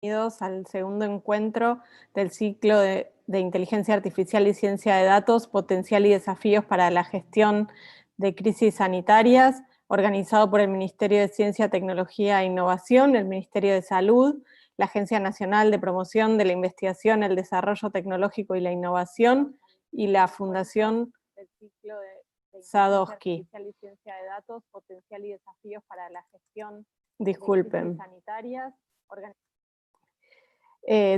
Bienvenidos al segundo encuentro del ciclo de Inteligencia Artificial y Ciencia de Datos, Potencial y Desafíos para la Gestión de Crisis Sanitarias, organizado por el Ministerio de Ciencia, Tecnología e Innovación, el Ministerio de Salud, la Agencia Nacional de Promoción de la Investigación, el Desarrollo Tecnológico y la Innovación, y la Fundación del ciclo de Sadowski. Artificial y Ciencia de Datos, Potencial y Desafíos para la Gestión de Crisis Sanitarias,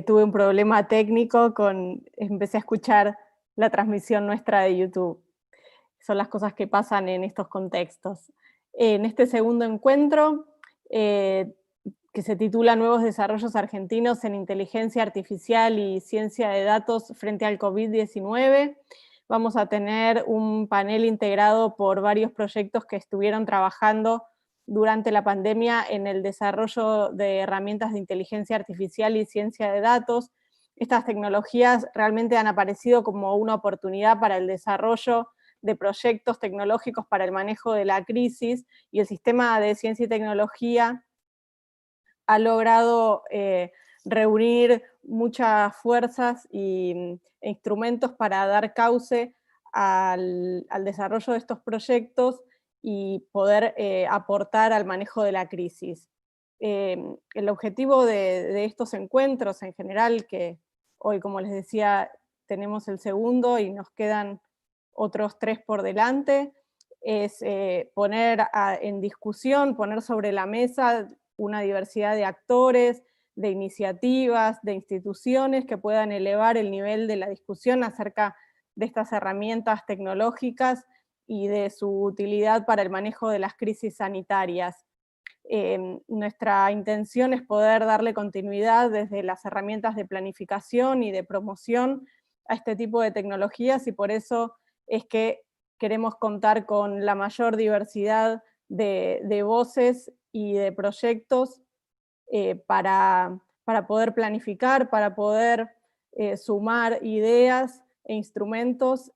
tuve un problema técnico empecé a escuchar la transmisión nuestra de YouTube. Son las cosas que pasan en estos contextos. En este segundo encuentro, que se titula Nuevos desarrollos argentinos en inteligencia artificial y ciencia de datos frente al COVID-19, vamos a tener un panel integrado por varios proyectos que estuvieron trabajando durante la pandemia en el desarrollo de herramientas de inteligencia artificial y ciencia de datos. Estas tecnologías realmente han aparecido como una oportunidad para el desarrollo de proyectos tecnológicos para el manejo de la crisis, y el sistema de ciencia y tecnología ha logrado reunir muchas fuerzas e instrumentos para dar cauce al desarrollo de estos proyectos y poder aportar al manejo de la crisis. El objetivo de estos encuentros en general, que hoy, como les decía, tenemos el segundo y nos quedan otros 3 por delante, es poner en discusión, poner sobre la mesa una diversidad de actores, de iniciativas, de instituciones que puedan elevar el nivel de la discusión acerca de estas herramientas tecnológicas y de su utilidad para el manejo de las crisis sanitarias. Nuestra intención es poder darle continuidad desde las herramientas de planificación y de promoción a este tipo de tecnologías, y por eso es que queremos contar con la mayor diversidad de voces y de proyectos para poder planificar, para poder sumar ideas e instrumentos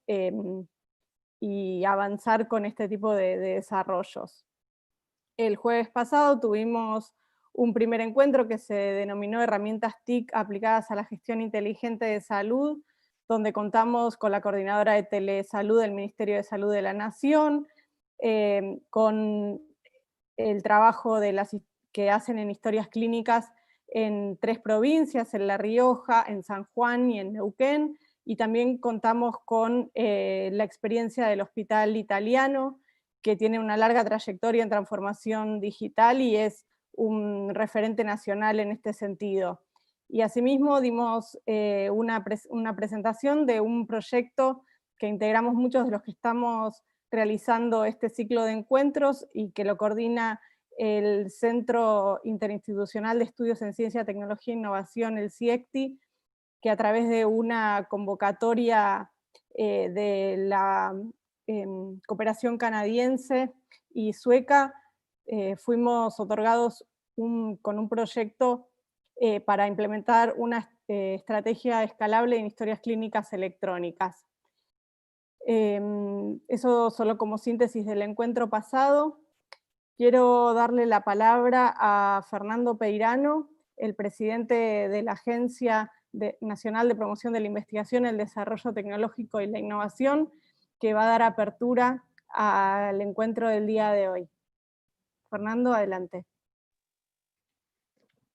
y avanzar con este tipo de desarrollos. El jueves pasado tuvimos un primer encuentro que se denominó Herramientas TIC aplicadas a la gestión inteligente de salud, donde contamos con la coordinadora de telesalud del Ministerio de Salud de la Nación, con el trabajo que hacen en historias clínicas en 3 provincias, en La Rioja, en San Juan y en Neuquén, y también contamos con la experiencia del Hospital Italiano, que tiene una larga trayectoria en transformación digital y es un referente nacional en este sentido. Y asimismo dimos una presentación de un proyecto que integramos muchos de los que estamos realizando este ciclo de encuentros y que lo coordina el Centro Interinstitucional de Estudios en Ciencia, Tecnología e Innovación, el CIECTI, que a través de una convocatoria de la cooperación canadiense y sueca, fuimos otorgados con un proyecto para implementar una estrategia escalable en historias clínicas electrónicas. Eso solo como síntesis del encuentro pasado. Quiero darle la palabra a Fernando Peirano, el presidente de la Agencia Nacional de Promoción de la Investigación, el Desarrollo Tecnológico y la Innovación, que va a dar apertura al encuentro del día de hoy. Fernando, adelante.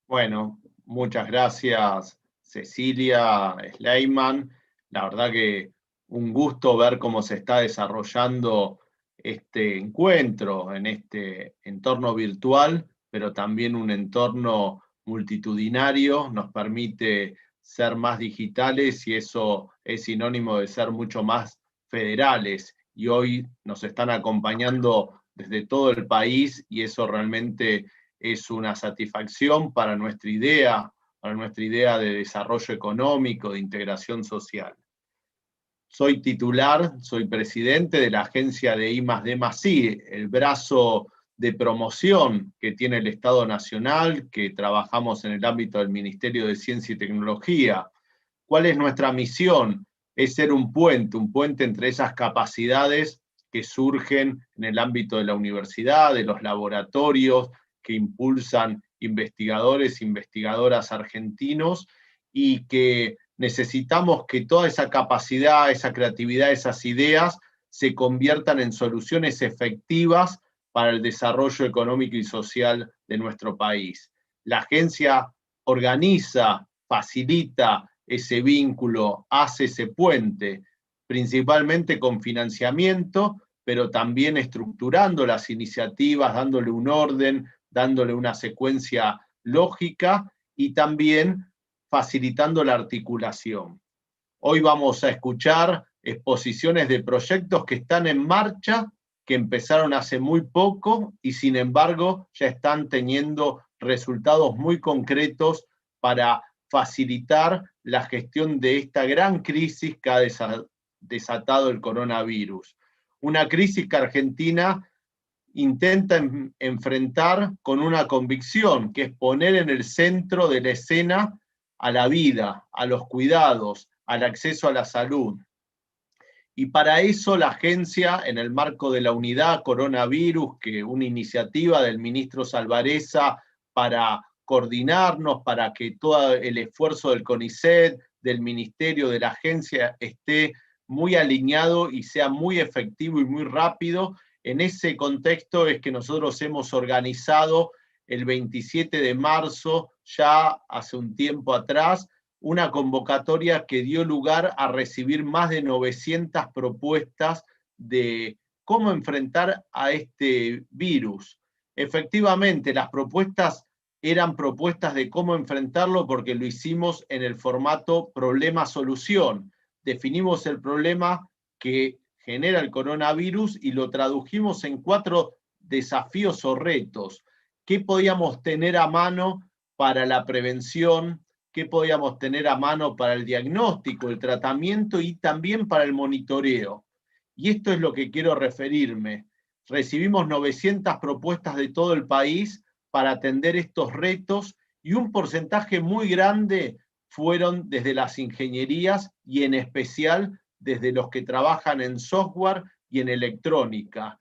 Bueno, muchas gracias Cecilia Sleiman. La verdad que un gusto ver cómo se está desarrollando este encuentro en este entorno virtual, pero también un entorno multitudinario. Nos permite ser más digitales y eso es sinónimo de ser mucho más federales. Y hoy nos están acompañando desde todo el país y eso realmente es una satisfacción para nuestra idea de desarrollo económico, de integración social. Soy titular, soy presidente de la agencia de I+D+I, el brazo de promoción que tiene el Estado Nacional, que trabajamos en el ámbito del Ministerio de Ciencia y Tecnología. ¿Cuál es nuestra misión? Es ser un puente entre esas capacidades que surgen en el ámbito de la universidad, de los laboratorios, que impulsan investigadores e investigadoras argentinos, y que necesitamos que toda esa capacidad, esa creatividad, esas ideas se conviertan en soluciones efectivas para el desarrollo económico y social de nuestro país. La agencia organiza, facilita ese vínculo, hace ese puente, principalmente con financiamiento, pero también estructurando las iniciativas, dándole un orden, dándole una secuencia lógica y también facilitando la articulación. Hoy vamos a escuchar exposiciones de proyectos que están en marcha, que empezaron hace muy poco y sin embargo ya están teniendo resultados muy concretos para facilitar la gestión de esta gran crisis que ha desatado el coronavirus. Una crisis que Argentina intenta enfrentar con una convicción, que es poner en el centro de la escena a la vida, a los cuidados, al acceso a la salud. Y para eso la agencia, en el marco de la unidad coronavirus, que una iniciativa del ministro Salvarezza para coordinarnos, para que todo el esfuerzo del CONICET, del ministerio, de la agencia, esté muy alineado y sea muy efectivo y muy rápido. En ese contexto es que nosotros hemos organizado el 27 de marzo, ya hace un tiempo atrás, una convocatoria que dio lugar a recibir más de 900 propuestas de cómo enfrentar a este virus. Efectivamente, las propuestas eran propuestas de cómo enfrentarlo porque lo hicimos en el formato problema-solución. Definimos el problema que genera el coronavirus y lo tradujimos en 4 desafíos o retos. ¿Qué podíamos tener a mano para la prevención? ¿Qué podíamos tener a mano para el diagnóstico, el tratamiento y también para el monitoreo? Y esto es lo que quiero referirme. Recibimos 900 propuestas de todo el país para atender estos retos y un porcentaje muy grande fueron desde las ingenierías y en especial desde los que trabajan en software y en electrónica.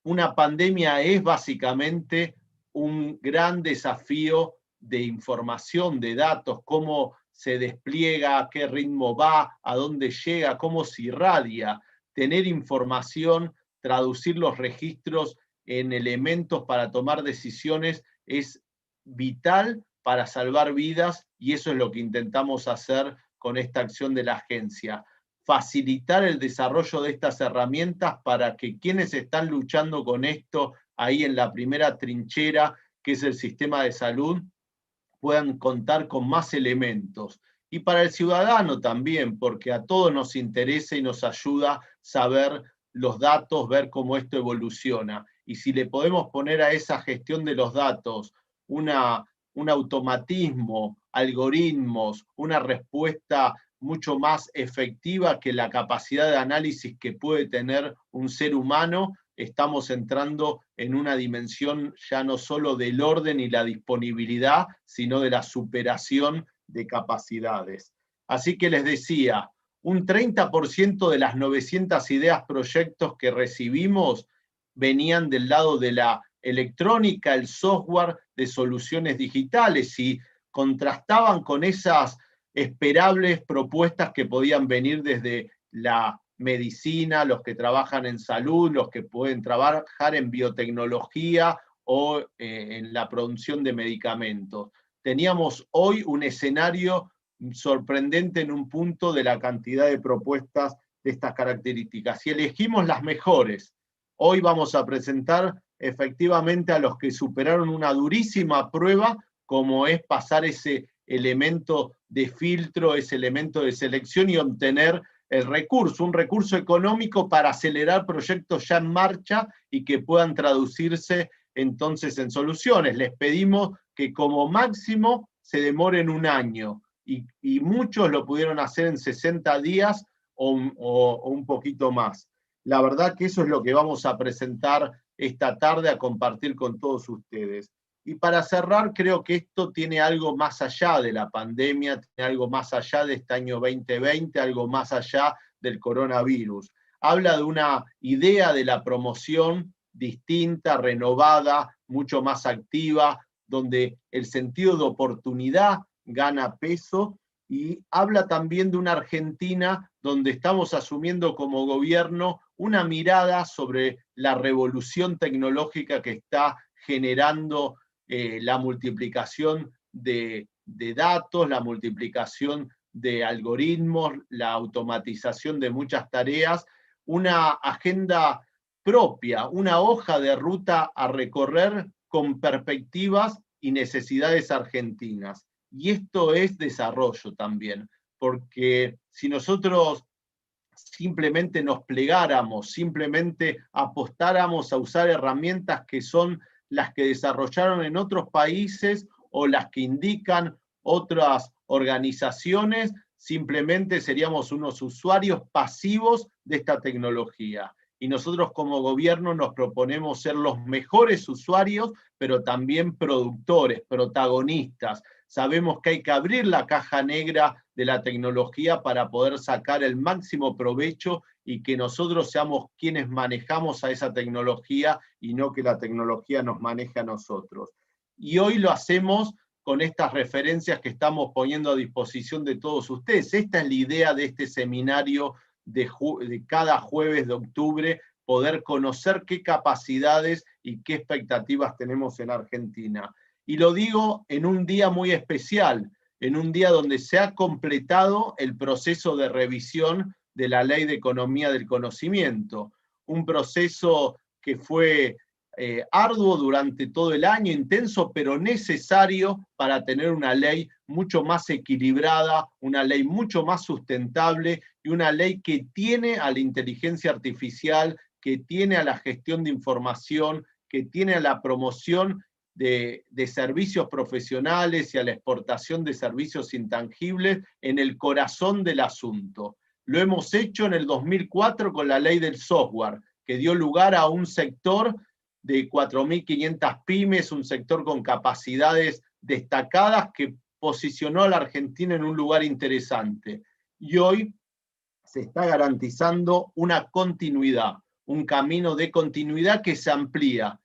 Una pandemia es básicamente un gran desafío de información, de datos, cómo se despliega, a qué ritmo va, a dónde llega, cómo se irradia. Tener información, traducir los registros en elementos para tomar decisiones es vital para salvar vidas y eso es lo que intentamos hacer con esta acción de la agencia. Facilitar el desarrollo de estas herramientas para que quienes están luchando con esto ahí en la primera trinchera, que es el sistema de salud, puedan contar con más elementos. Y para el ciudadano también, porque a todos nos interesa y nos ayuda saber los datos, ver cómo esto evoluciona. Y si le podemos poner a esa gestión de los datos un automatismo, algoritmos, una respuesta mucho más efectiva que la capacidad de análisis que puede tener un ser humano, estamos entrando en una dimensión ya no solo del orden y la disponibilidad, sino de la superación de capacidades. Así que les decía, un 30% de las 900 ideas, proyectos que recibimos venían del lado de la electrónica, el software, de soluciones digitales y contrastaban con esas esperables propuestas que podían venir desde la medicina, los que trabajan en salud, los que pueden trabajar en biotecnología o en la producción de medicamentos. Teníamos hoy un escenario sorprendente en un punto de la cantidad de propuestas de estas características y elegimos las mejores. Hoy vamos a presentar efectivamente a los que superaron una durísima prueba, como es pasar ese elemento de filtro, ese elemento de selección y obtener el recurso, un recurso económico para acelerar proyectos ya en marcha y que puedan traducirse entonces en soluciones. Les pedimos que como máximo se demoren un año y muchos lo pudieron hacer en 60 días o un poquito más. La verdad que eso es lo que vamos a presentar esta tarde, a compartir con todos ustedes. Y para cerrar, creo que esto tiene algo más allá de la pandemia, tiene algo más allá de este año 2020, algo más allá del coronavirus. Habla de una idea de la promoción distinta, renovada, mucho más activa, donde el sentido de oportunidad gana peso, y habla también de una Argentina donde estamos asumiendo como gobierno una mirada sobre la revolución tecnológica que está generando la multiplicación de datos, la multiplicación de algoritmos, la automatización de muchas tareas, una agenda propia, una hoja de ruta a recorrer con perspectivas y necesidades argentinas. Y esto es desarrollo también, porque si nosotros simplemente nos plegáramos, simplemente apostáramos a usar herramientas que son las que desarrollaron en otros países o las que indican otras organizaciones, simplemente seríamos unos usuarios pasivos de esta tecnología. Y nosotros como gobierno nos proponemos ser los mejores usuarios, pero también productores, protagonistas. Sabemos que hay que abrir la caja negra de la tecnología para poder sacar el máximo provecho y que nosotros seamos quienes manejamos a esa tecnología y no que la tecnología nos maneje a nosotros. Y hoy lo hacemos con estas referencias que estamos poniendo a disposición de todos ustedes. Esta es la idea de este seminario de cada jueves de octubre, poder conocer qué capacidades y qué expectativas tenemos en Argentina. Y lo digo en un día muy especial, en un día donde se ha completado el proceso de revisión de la Ley de Economía del Conocimiento, un proceso que fue arduo durante todo el año, intenso, pero necesario para tener una ley mucho más equilibrada, una ley mucho más sustentable y una ley que tiene a la inteligencia artificial, que tiene a la gestión de información, que tiene a la promoción de servicios profesionales y a la exportación de servicios intangibles en el corazón del asunto. Lo hemos hecho en el 2004 con la ley del software, que dio lugar a un sector de 4.500 pymes, un sector con capacidades destacadas que posicionó a la Argentina en un lugar interesante. Y hoy se está garantizando una continuidad, un camino de continuidad que se amplía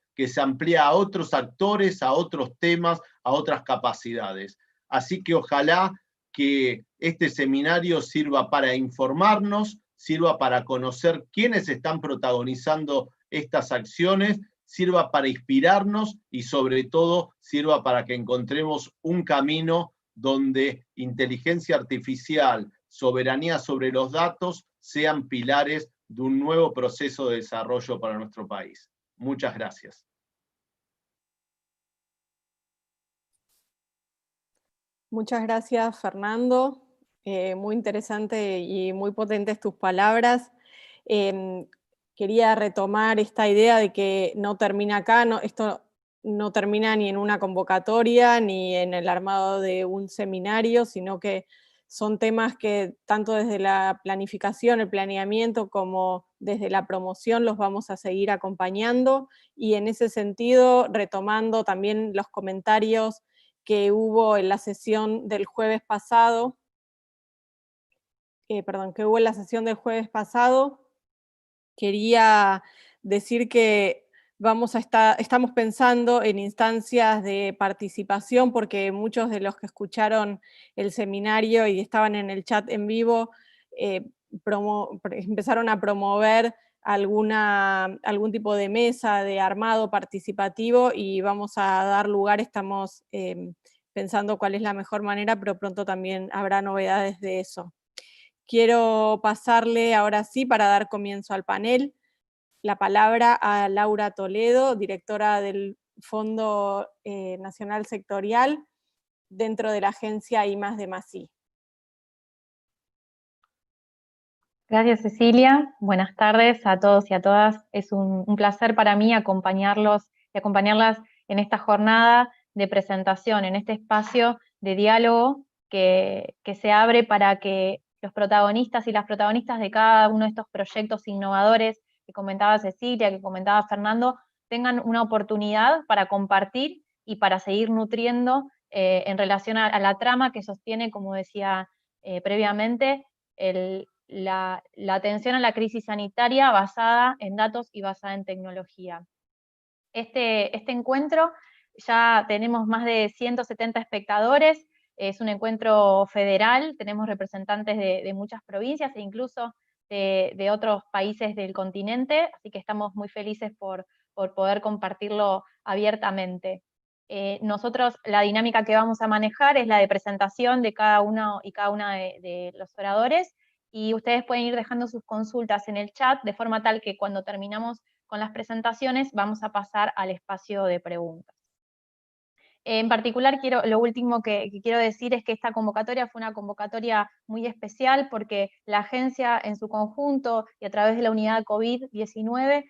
a otros actores, a otros temas, a otras capacidades. Así que ojalá que este seminario sirva para informarnos, sirva para conocer quiénes están protagonizando estas acciones, sirva para inspirarnos y sobre todo sirva para que encontremos un camino donde inteligencia artificial, soberanía sobre los datos sean pilares de un nuevo proceso de desarrollo para nuestro país. Muchas gracias. Muchas gracias, Fernando. Muy interesante y muy potentes tus palabras. Quería retomar esta idea de que no termina acá, esto no termina ni en una convocatoria ni en el armado de un seminario, sino que son temas que tanto desde la planificación, el planeamiento, como desde la promoción los vamos a seguir acompañando, y en ese sentido, retomando también los comentarios que hubo en la sesión del jueves pasado, quería decir que estamos pensando en instancias de participación, porque muchos de los que escucharon el seminario y estaban en el chat en vivo empezaron a promover algún tipo de mesa de armado participativo, y vamos a dar lugar, estamos pensando cuál es la mejor manera, pero pronto también habrá novedades de eso. Quiero pasarle ahora sí, para dar comienzo al panel, la palabra a Laura Toledo, directora del Fondo Nacional Sectorial dentro de la agencia I+D+I. Gracias, Cecilia. Buenas tardes a todos y a todas. Es un placer para mí acompañarlos y acompañarlas en esta jornada de presentación, en este espacio de diálogo que se abre para que los protagonistas y las protagonistas de cada uno de estos proyectos innovadores que comentaba Cecilia, que comentaba Fernando, tengan una oportunidad para compartir y para seguir nutriendo en relación a la trama que sostiene, como decía previamente, la atención a la crisis sanitaria basada en datos y basada en tecnología. Este encuentro ya tenemos más de 170 espectadores, es un encuentro federal, tenemos representantes de muchas provincias e incluso de otros países del continente, así que estamos muy felices por poder compartirlo abiertamente. Nosotros la dinámica que vamos a manejar es la de presentación de cada uno y cada una de los oradores, y ustedes pueden ir dejando sus consultas en el chat, de forma tal que cuando terminamos con las presentaciones vamos a pasar al espacio de preguntas. En particular, lo último que quiero decir es que esta convocatoria fue una convocatoria muy especial porque la agencia en su conjunto y a través de la unidad COVID-19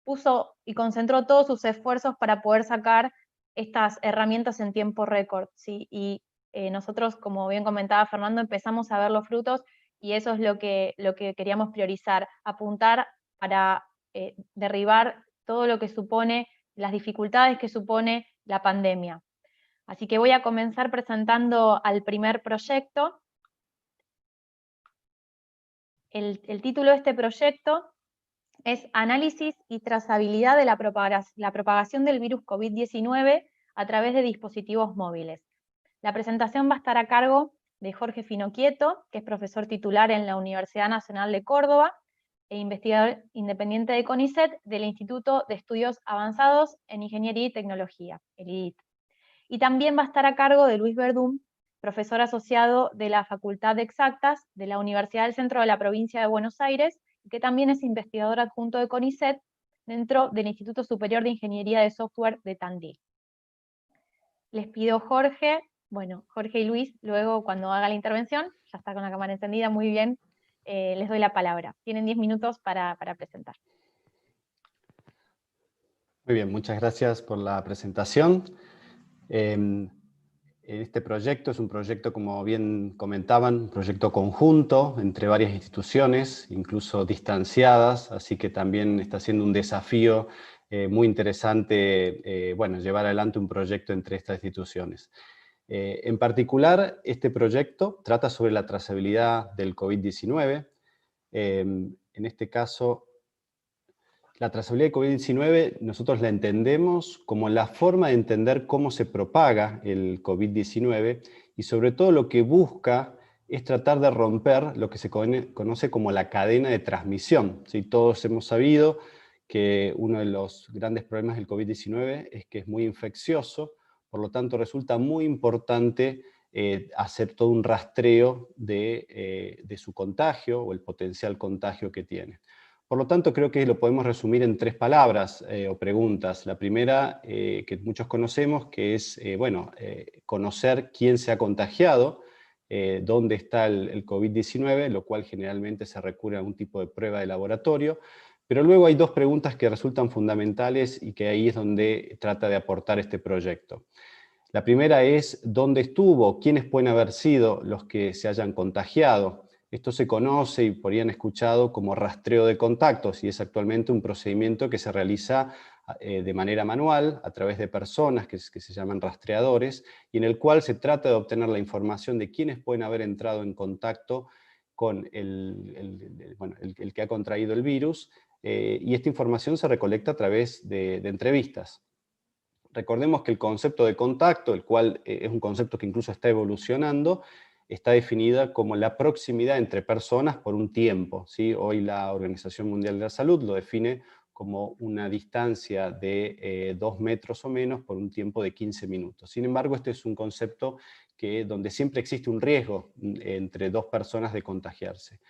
puso y concentró todos sus esfuerzos para poder sacar estas herramientas en tiempo récord, ¿sí? Y nosotros, como bien comentaba Fernando, empezamos a ver los frutos y eso es lo que queríamos priorizar, apuntar para derribar todo lo que supone, las dificultades que supone la pandemia. Así que voy a comenzar presentando al primer proyecto. El título de este proyecto es Análisis y trazabilidad de la propagación del virus COVID-19 a través de dispositivos móviles. La presentación va a estar a cargo de Jorge Finocchieto, que es profesor titular en la Universidad Nacional de Córdoba e investigador independiente de CONICET del Instituto de Estudios Avanzados en Ingeniería y Tecnología, el IDIT. Y también va a estar a cargo de Luis Verdún, profesor asociado de la Facultad de Exactas de la Universidad del Centro de la Provincia de Buenos Aires, que también es investigador adjunto de CONICET dentro del Instituto Superior de Ingeniería de Software de Tandil. Les pido Jorge y Luis, luego cuando haga la intervención, ya está con la cámara encendida, muy bien, les doy la palabra. Tienen 10 minutos para presentar. Muy bien, muchas gracias por la presentación. Este proyecto es un proyecto, como bien comentaban, un proyecto conjunto entre varias instituciones, incluso distanciadas, así que también está siendo un desafío muy interesante llevar adelante un proyecto entre estas instituciones. En particular, este proyecto trata sobre la trazabilidad del COVID-19. En este caso, la trazabilidad de COVID-19 nosotros la entendemos como la forma de entender cómo se propaga el COVID-19 y sobre todo lo que busca es tratar de romper lo que se conoce como la cadena de transmisión. ¿Sí? Todos hemos sabido que uno de los grandes problemas del COVID-19 es que es muy infeccioso, por lo tanto resulta muy importante hacer todo un rastreo de su contagio o el potencial contagio que tiene. Por lo tanto, creo que lo podemos resumir en 3 palabras o preguntas. La primera, que muchos conocemos, que es conocer quién se ha contagiado, dónde está el COVID-19, lo cual generalmente se recurre a algún tipo de prueba de laboratorio. Pero luego hay 2 preguntas que resultan fundamentales y que ahí es donde trata de aportar este proyecto. La primera es, ¿dónde estuvo? ¿Quiénes pueden haber sido los que se hayan contagiado? Esto se conoce y por ahí han escuchado como rastreo de contactos y es actualmente un procedimiento que se realiza de manera manual a través de personas que se llaman rastreadores y en el cual se trata de obtener la información de quiénes pueden haber entrado en contacto con el que ha contraído el virus y esta información se recolecta a través de entrevistas. Recordemos que el concepto de contacto, el cual es un concepto que incluso está evolucionando, está definida como la proximidad entre personas por un tiempo, ¿sí? Hoy la Organización Mundial de la Salud lo define como una distancia de 2 metros o menos por un tiempo de 15 minutos. Sin embargo, este es un concepto donde siempre existe un riesgo entre 2 personas de contagiarse.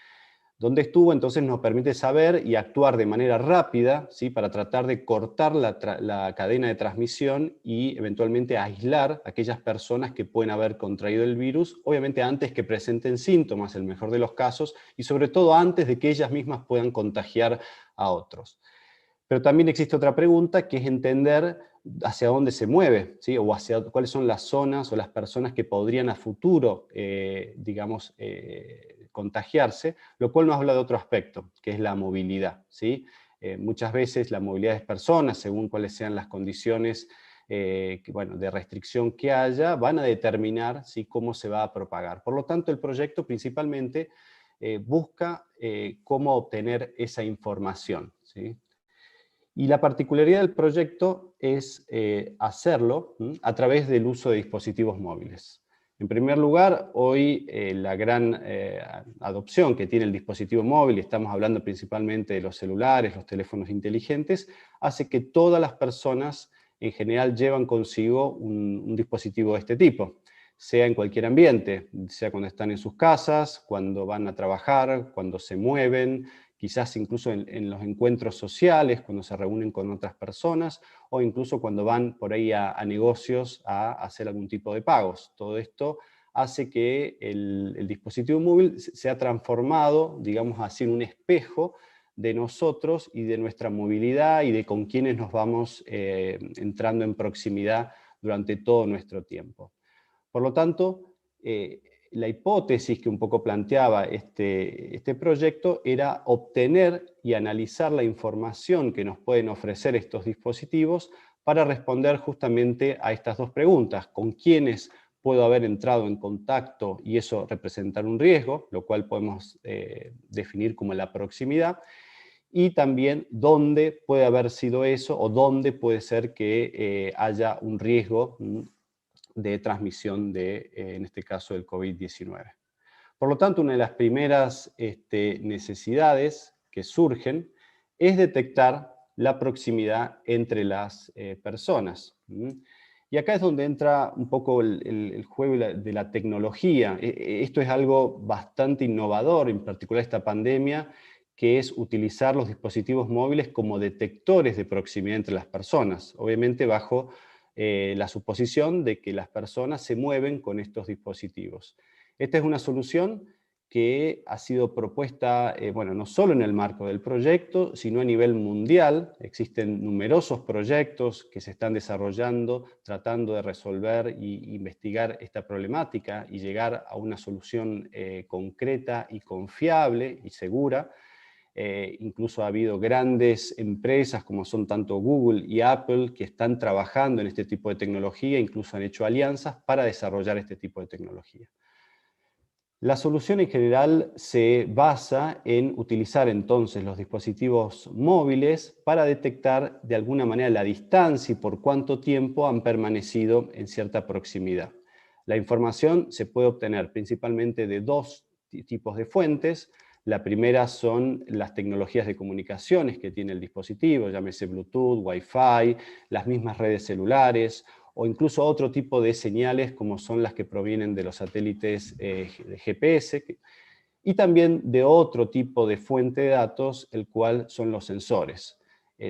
Donde estuvo entonces nos permite saber y actuar de manera rápida, ¿sí? Para tratar de cortar la cadena de transmisión y eventualmente aislar a aquellas personas que pueden haber contraído el virus, obviamente antes que presenten síntomas, el mejor de los casos, y sobre todo antes de que ellas mismas puedan contagiar a otros. Pero también existe otra pregunta que es entender hacia dónde se mueve, ¿sí? O cuáles son las zonas o las personas que podrían a futuro, contagiarse, lo cual nos habla de otro aspecto, que es la movilidad, ¿sí? Muchas veces la movilidad de personas, según cuáles sean las condiciones de restricción que haya, van a determinar, ¿sí? Cómo se va a propagar. Por lo tanto, el proyecto principalmente busca cómo obtener esa información, ¿sí? Y la particularidad del proyecto es hacerlo a través del uso de dispositivos móviles. En primer lugar, hoy la gran adopción que tiene el dispositivo móvil, y estamos hablando principalmente de los celulares, los teléfonos inteligentes, hace que todas las personas en general llevan consigo un dispositivo de este tipo, sea en cualquier ambiente, sea cuando están en sus casas, cuando van a trabajar, cuando se mueven, quizás incluso en los encuentros sociales, cuando se reúnen con otras personas, o incluso cuando van por ahí a negocios a hacer algún tipo de pagos. Todo esto hace que el dispositivo móvil se ha transformado, digamos así, en un espejo de nosotros y de nuestra movilidad y de con quienes nos vamos entrando en proximidad durante todo nuestro tiempo. Por lo tanto, la hipótesis que un poco planteaba este proyecto era obtener y analizar la información que nos pueden ofrecer estos dispositivos para responder justamente a estas dos preguntas: con quiénes puedo haber entrado en contacto y eso representar un riesgo, lo cual podemos definir como la proximidad, y también dónde puede haber sido eso o dónde puede ser que haya un riesgo de transmisión de, en este caso, del COVID-19. Por lo tanto, una de las primeras necesidades que surgen es detectar la proximidad entre las personas. Y acá es donde entra un poco el juego de la tecnología. Esto es algo bastante innovador, en particular esta pandemia, que es utilizar los dispositivos móviles como detectores de proximidad entre las personas, obviamente bajo la suposición de que las personas se mueven con estos dispositivos. Esta es una solución que ha sido propuesta, bueno, no solo en el marco del proyecto, sino a nivel mundial. Existen numerosos proyectos que se están desarrollando, tratando de resolver e investigar esta problemática y llegar a una solución concreta y confiable y segura. Incluso ha habido grandes empresas como son tanto Google y Apple que están trabajando en este tipo de tecnología, incluso han hecho alianzas para desarrollar este tipo de tecnología. La solución en general se basa en utilizar entonces los dispositivos móviles para detectar de alguna manera la distancia y por cuánto tiempo han permanecido en cierta proximidad. La información se puede obtener principalmente de dos tipos de fuentes. La primera son las tecnologías de comunicaciones que tiene el dispositivo, llámese Bluetooth, Wi-Fi, las mismas redes celulares, o incluso otro tipo de señales como son las que provienen de los satélites de GPS, y también de otro tipo de fuente de datos, el cual son los sensores.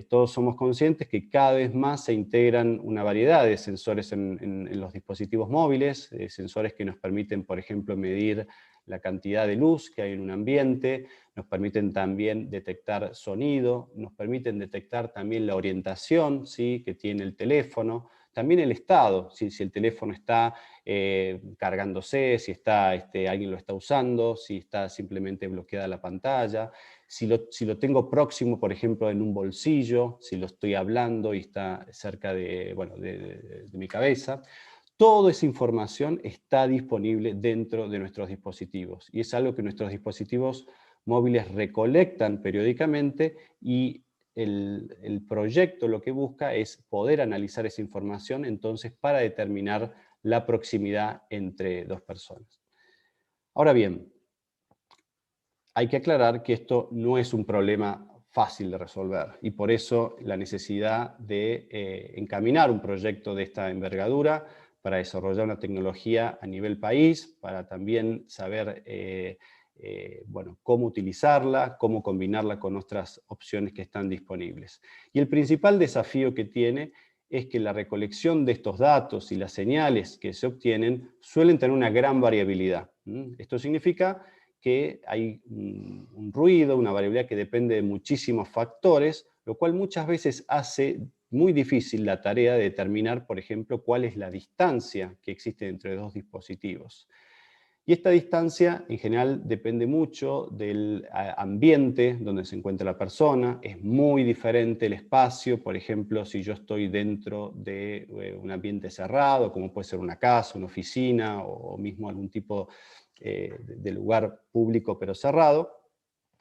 Todos somos conscientes que cada vez más se integran una variedad de sensores en los dispositivos móviles, sensores que nos permiten, por ejemplo, medir la cantidad de luz que hay en un ambiente, nos permiten también detectar sonido, nos permiten detectar también la orientación, ¿sí?, que tiene el teléfono, también el estado, si el teléfono está cargándose, si alguien lo está usando, si está simplemente bloqueada la pantalla, si lo tengo próximo, por ejemplo, en un bolsillo, si lo estoy hablando y está cerca de mi cabeza. Toda esa información está disponible dentro de nuestros dispositivos y es algo que nuestros dispositivos móviles recolectan periódicamente y el proyecto lo que busca es poder analizar esa información entonces para determinar la proximidad entre dos personas. Ahora bien, hay que aclarar que esto no es un problema fácil de resolver y por eso la necesidad de encaminar un proyecto de esta envergadura para desarrollar una tecnología a nivel país, para también saber cómo utilizarla, cómo combinarla con otras opciones que están disponibles. Y el principal desafío que tiene es que la recolección de estos datos y las señales que se obtienen suelen tener una gran variabilidad. Esto significa que hay un ruido, una variabilidad que depende de muchísimos factores, lo cual muchas veces hace muy difícil la tarea de determinar, por ejemplo, cuál es la distancia que existe entre dos dispositivos. Y esta distancia, en general, depende mucho del ambiente donde se encuentra la persona. Es muy diferente el espacio, por ejemplo, si yo estoy dentro de un ambiente cerrado, como puede ser una casa, una oficina, o mismo algún tipo de lugar público pero cerrado,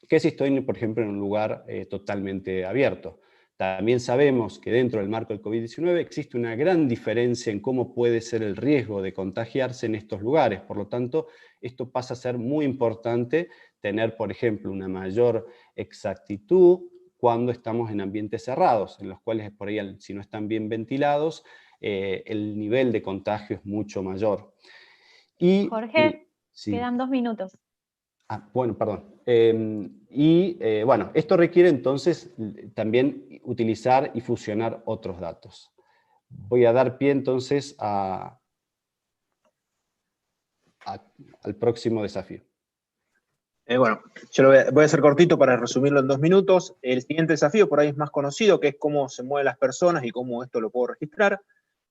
que si estoy, por ejemplo, en un lugar totalmente abierto. También sabemos que dentro del marco del COVID-19 existe una gran diferencia en cómo puede ser el riesgo de contagiarse en estos lugares. Por lo tanto, esto pasa a ser muy importante tener, por ejemplo, una mayor exactitud cuando estamos en ambientes cerrados, en los cuales por ahí, si no están bien ventilados, el nivel de contagio es mucho mayor. Y, Jorge, sí. quedan 2 minutos. Bueno, perdón. Bueno, esto requiere entonces también utilizar y fusionar otros datos. Voy a dar pie entonces al próximo desafío. Bueno, yo voy a ser cortito para resumirlo en 2 minutos. El siguiente desafío por ahí es más conocido, que es cómo se mueven las personas y cómo esto lo puedo registrar.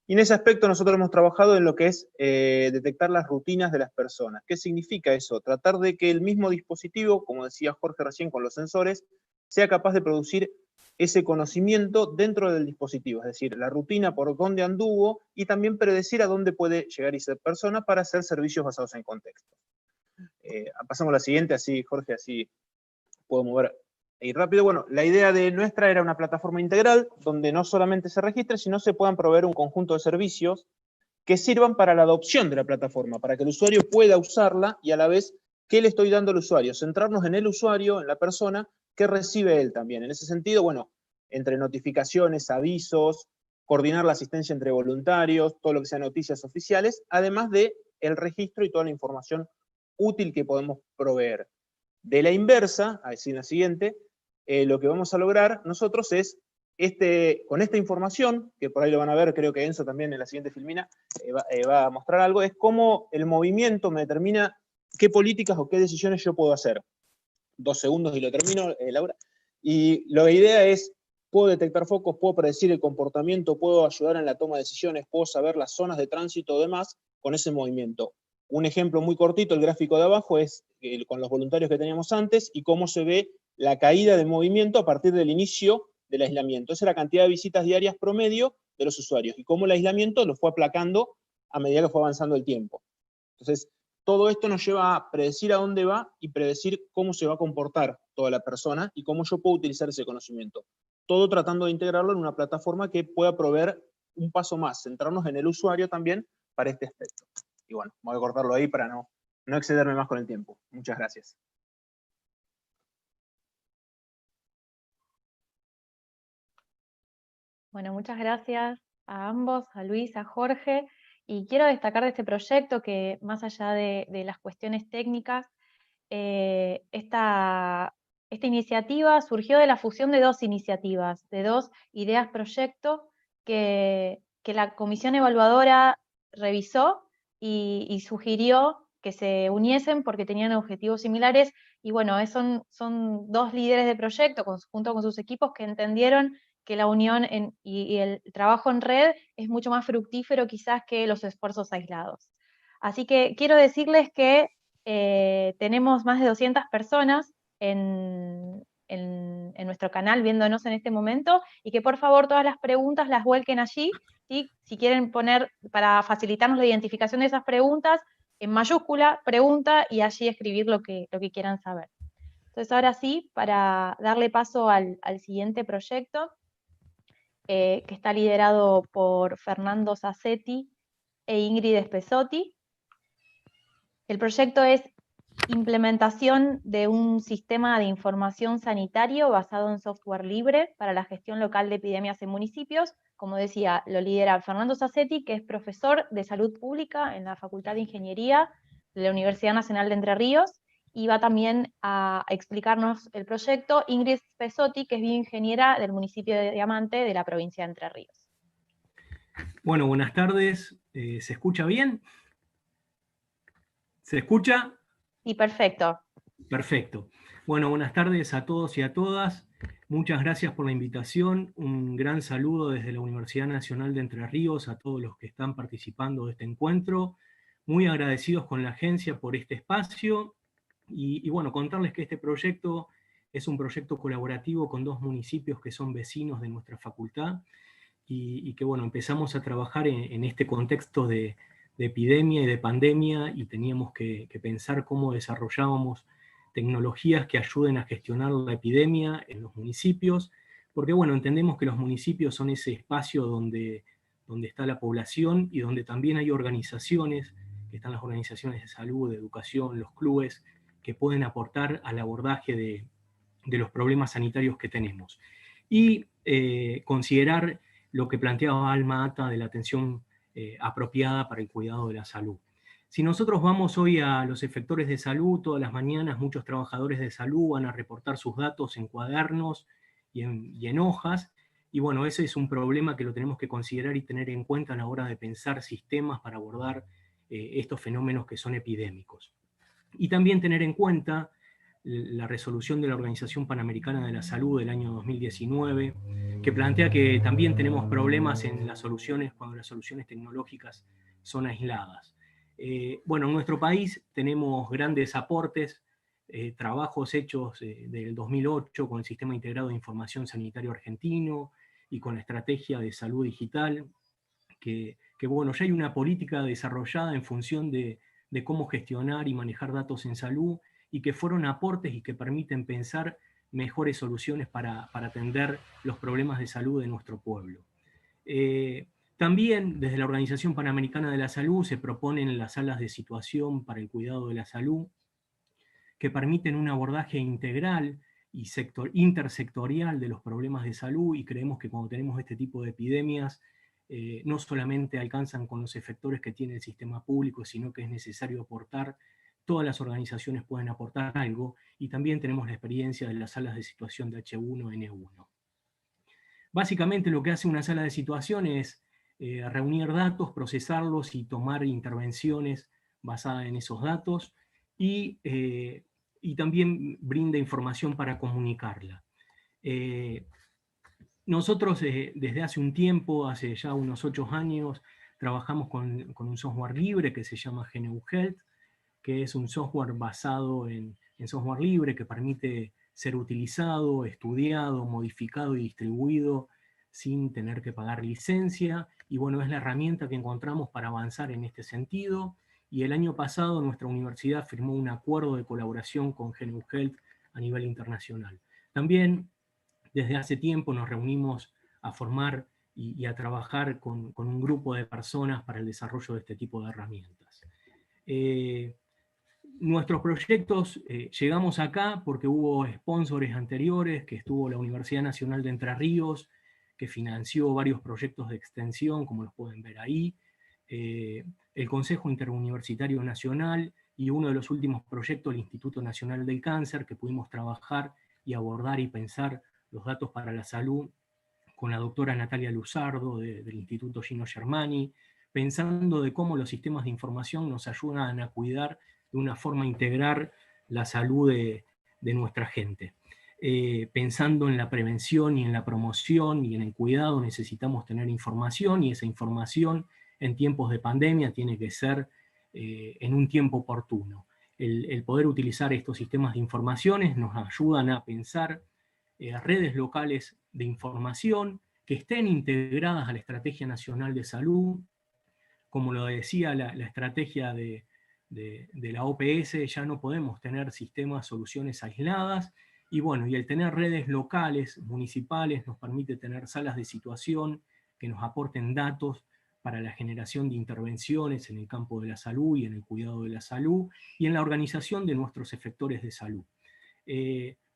Y en ese aspecto nosotros hemos trabajado en lo que es detectar las rutinas de las personas. ¿Qué significa eso? Tratar de que el mismo dispositivo, como decía Jorge recién con los sensores, sea capaz de producir ese conocimiento dentro del dispositivo, es decir, la rutina por dónde anduvo y también predecir a dónde puede llegar esa persona para hacer servicios basados en contexto. Pasamos a la siguiente, así Jorge, así puedo mover ahí rápido. Bueno, la idea de nuestra era una plataforma integral donde no solamente se registre, sino se puedan proveer un conjunto de servicios que sirvan para la adopción de la plataforma, para que el usuario pueda usarla y a la vez, ¿qué le estoy dando al usuario? Centrarnos en el usuario, en la persona, que recibe él también. En ese sentido, bueno, entre notificaciones, avisos, coordinar la asistencia entre voluntarios, todo lo que sea noticias oficiales, además de el registro y toda la información útil que podemos proveer. De la inversa, así en la siguiente, lo que vamos a lograr nosotros es, con esta información, que por ahí lo van a ver, creo que Enzo también en la siguiente filmina va a mostrar algo, es cómo el movimiento me determina qué políticas o qué decisiones yo puedo hacer. 2 segundos y lo termino, Laura. Y la idea es, puedo detectar focos, puedo predecir el comportamiento, puedo ayudar en la toma de decisiones, puedo saber las zonas de tránsito y demás con ese movimiento. Un ejemplo muy cortito, el gráfico de abajo, es con los voluntarios que teníamos antes y cómo se ve la caída de movimiento a partir del inicio del aislamiento. Esa es la cantidad de visitas diarias promedio de los usuarios y cómo el aislamiento lo fue aplacando a medida que fue avanzando el tiempo. Entonces, todo esto nos lleva a predecir a dónde va y predecir cómo se va a comportar toda la persona y cómo yo puedo utilizar ese conocimiento. Todo tratando de integrarlo en una plataforma que pueda proveer un paso más, centrarnos en el usuario también para este aspecto. Y bueno, voy a cortarlo ahí para no excederme más con el tiempo. Muchas gracias. Bueno, muchas gracias a ambos, a Luis, a Jorge, y quiero destacar de este proyecto que más allá de las cuestiones técnicas, esta iniciativa surgió de la fusión de 2 iniciativas, de 2 ideas proyecto que la comisión evaluadora revisó y sugirió que se uniesen porque tenían objetivos similares, y bueno, son 2 líderes de proyecto junto con sus equipos que entendieron que la unión y el trabajo en red es mucho más fructífero quizás que los esfuerzos aislados. Así que quiero decirles que tenemos más de 200 personas en nuestro canal viéndonos en este momento, y que por favor todas las preguntas las vuelquen allí, ¿sí? Si quieren poner, para facilitarnos la identificación de esas preguntas, en mayúscula, pregunta, y allí escribir lo que quieran saber. Entonces ahora sí, para darle paso al siguiente proyecto, que está liderado por Fernando Sassetti e Ingrid Spesotti. El proyecto es implementación de un sistema de información sanitario basado en software libre para la gestión local de epidemias en municipios. Como decía, lo lidera Fernando Sassetti, que es profesor de salud pública en la Facultad de Ingeniería de la Universidad Nacional de Entre Ríos, y va también a explicarnos el proyecto Ingrid Spesotti, que es bioingeniera del municipio de Diamante de la provincia de Entre Ríos. Bueno, buenas tardes. ¿Se escucha bien? ¿Se escucha? Sí, perfecto. Perfecto. Bueno, buenas tardes a todos y a todas. Muchas gracias por la invitación. Un gran saludo desde la Universidad Nacional de Entre Ríos a todos los que están participando de este encuentro. Muy agradecidos con la agencia por este espacio. Y bueno, contarles que este proyecto es un proyecto colaborativo con 2 municipios que son vecinos de nuestra facultad, y que bueno, empezamos a trabajar en este contexto de epidemia y de pandemia, y teníamos que pensar cómo desarrollábamos tecnologías que ayuden a gestionar la epidemia en los municipios, porque bueno, entendemos que los municipios son ese espacio donde está la población y donde también hay organizaciones, que están las organizaciones de salud, de educación, los clubes, que pueden aportar al abordaje de los problemas sanitarios que tenemos. Y considerar lo que planteaba Alma Ata de la atención apropiada para el cuidado de la salud. Si nosotros vamos hoy a los efectores de salud, todas las mañanas muchos trabajadores de salud van a reportar sus datos en cuadernos y en hojas, y bueno, ese es un problema que lo tenemos que considerar y tener en cuenta a la hora de pensar sistemas para abordar estos fenómenos que son epidémicos. Y también tener en cuenta la resolución de la Organización Panamericana de la Salud del año 2019, que plantea que también tenemos problemas en las soluciones cuando las soluciones tecnológicas son aisladas. Bueno, en nuestro país tenemos grandes aportes, trabajos hechos del 2008 con el Sistema Integrado de Información Sanitario Argentino y con la Estrategia de Salud Digital, que bueno, ya hay una política desarrollada en función de cómo gestionar y manejar datos en salud, y que fueron aportes y que permiten pensar mejores soluciones para atender los problemas de salud de nuestro pueblo. También desde la Organización Panamericana de la Salud se proponen las salas de situación para el cuidado de la salud, que permiten un abordaje integral y intersectorial de los problemas de salud, y creemos que cuando tenemos este tipo de epidemias, no solamente alcanzan con los efectores que tiene el sistema público, sino que es necesario aportar, todas las organizaciones pueden aportar algo, y también tenemos la experiencia de las salas de situación de H1N1. Básicamente lo que hace una sala de situación es reunir datos, procesarlos y tomar intervenciones basadas en esos datos, y también brinda información para comunicarla. Nosotros desde hace un tiempo, hace ya unos 8 años, trabajamos con un software libre que se llama GNU Health, que es un software basado en software libre que permite ser utilizado, estudiado, modificado y distribuido sin tener que pagar licencia, y bueno, es la herramienta que encontramos para avanzar en este sentido, y el año pasado nuestra universidad firmó un acuerdo de colaboración con GNU Health a nivel internacional. También desde hace tiempo nos reunimos a formar y a trabajar con un grupo de personas para el desarrollo de este tipo de herramientas. Nuestros proyectos, llegamos acá porque hubo sponsores anteriores, que estuvo la Universidad Nacional de Entre Ríos, que financió varios proyectos de extensión, como los pueden ver ahí, el Consejo Interuniversitario Nacional, y uno de los últimos proyectos, el Instituto Nacional del Cáncer, que pudimos trabajar y abordar y pensar los datos para la salud con la doctora Natalia Luzardo del Instituto Gino Germani, pensando de cómo los sistemas de información nos ayudan a cuidar de una forma integral la salud de nuestra gente. Pensando en la prevención y en la promoción y en el cuidado, necesitamos tener información, y esa información en tiempos de pandemia tiene que ser en un tiempo oportuno. El poder utilizar estos sistemas de informaciones nos ayudan a pensar redes locales de información que estén integradas a la Estrategia Nacional de Salud, como lo decía la estrategia de la OPS, ya no podemos tener sistemas, soluciones aisladas, y bueno, y el tener redes locales, municipales, nos permite tener salas de situación que nos aporten datos para la generación de intervenciones en el campo de la salud y en el cuidado de la salud, y en la organización de nuestros efectores de salud.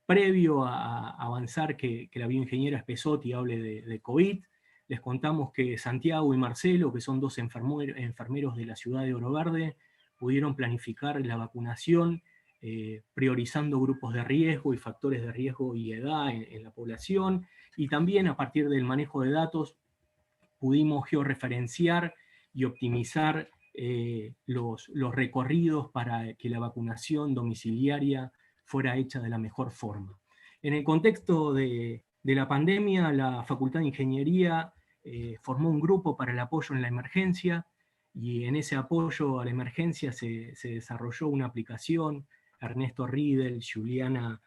Previo a avanzar que la bioingeniera Spesotti hable de COVID, les contamos que Santiago y Marcelo, que son 2 enfermeros de la ciudad de Oro Verde, pudieron planificar la vacunación, priorizando grupos de riesgo y factores de riesgo y edad en la población, y también a partir del manejo de datos pudimos georreferenciar y optimizar los recorridos para que la vacunación domiciliaria fuera hecha de la mejor forma. En el contexto de la pandemia, la Facultad de Ingeniería formó un grupo para el apoyo en la emergencia, y en ese apoyo a la emergencia se desarrolló una aplicación. Ernesto Riedel, Juliana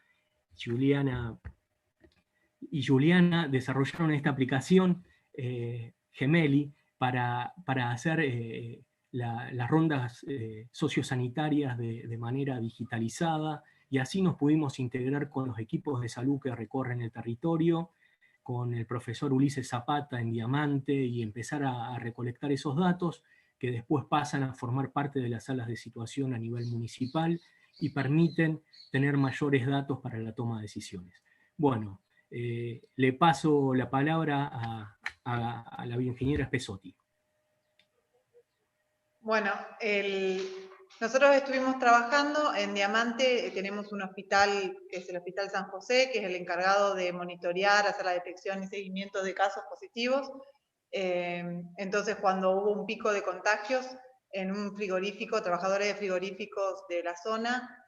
y Juliana desarrollaron esta aplicación Gemelli para hacer las rondas sociosanitarias de manera digitalizada, y así nos pudimos integrar con los equipos de salud que recorren el territorio, con el profesor Ulises Zapata en Diamante y empezar a recolectar esos datos que después pasan a formar parte de las salas de situación a nivel municipal y permiten tener mayores datos para la toma de decisiones. Bueno, le paso la palabra a la bioingeniera Spesotti. Bueno, nosotros estuvimos trabajando en Diamante, tenemos un hospital, que es el Hospital San José, que es el encargado de monitorear, hacer la detección y seguimiento de casos positivos. Entonces, cuando hubo un pico de contagios en un frigorífico, trabajadores de frigoríficos de la zona,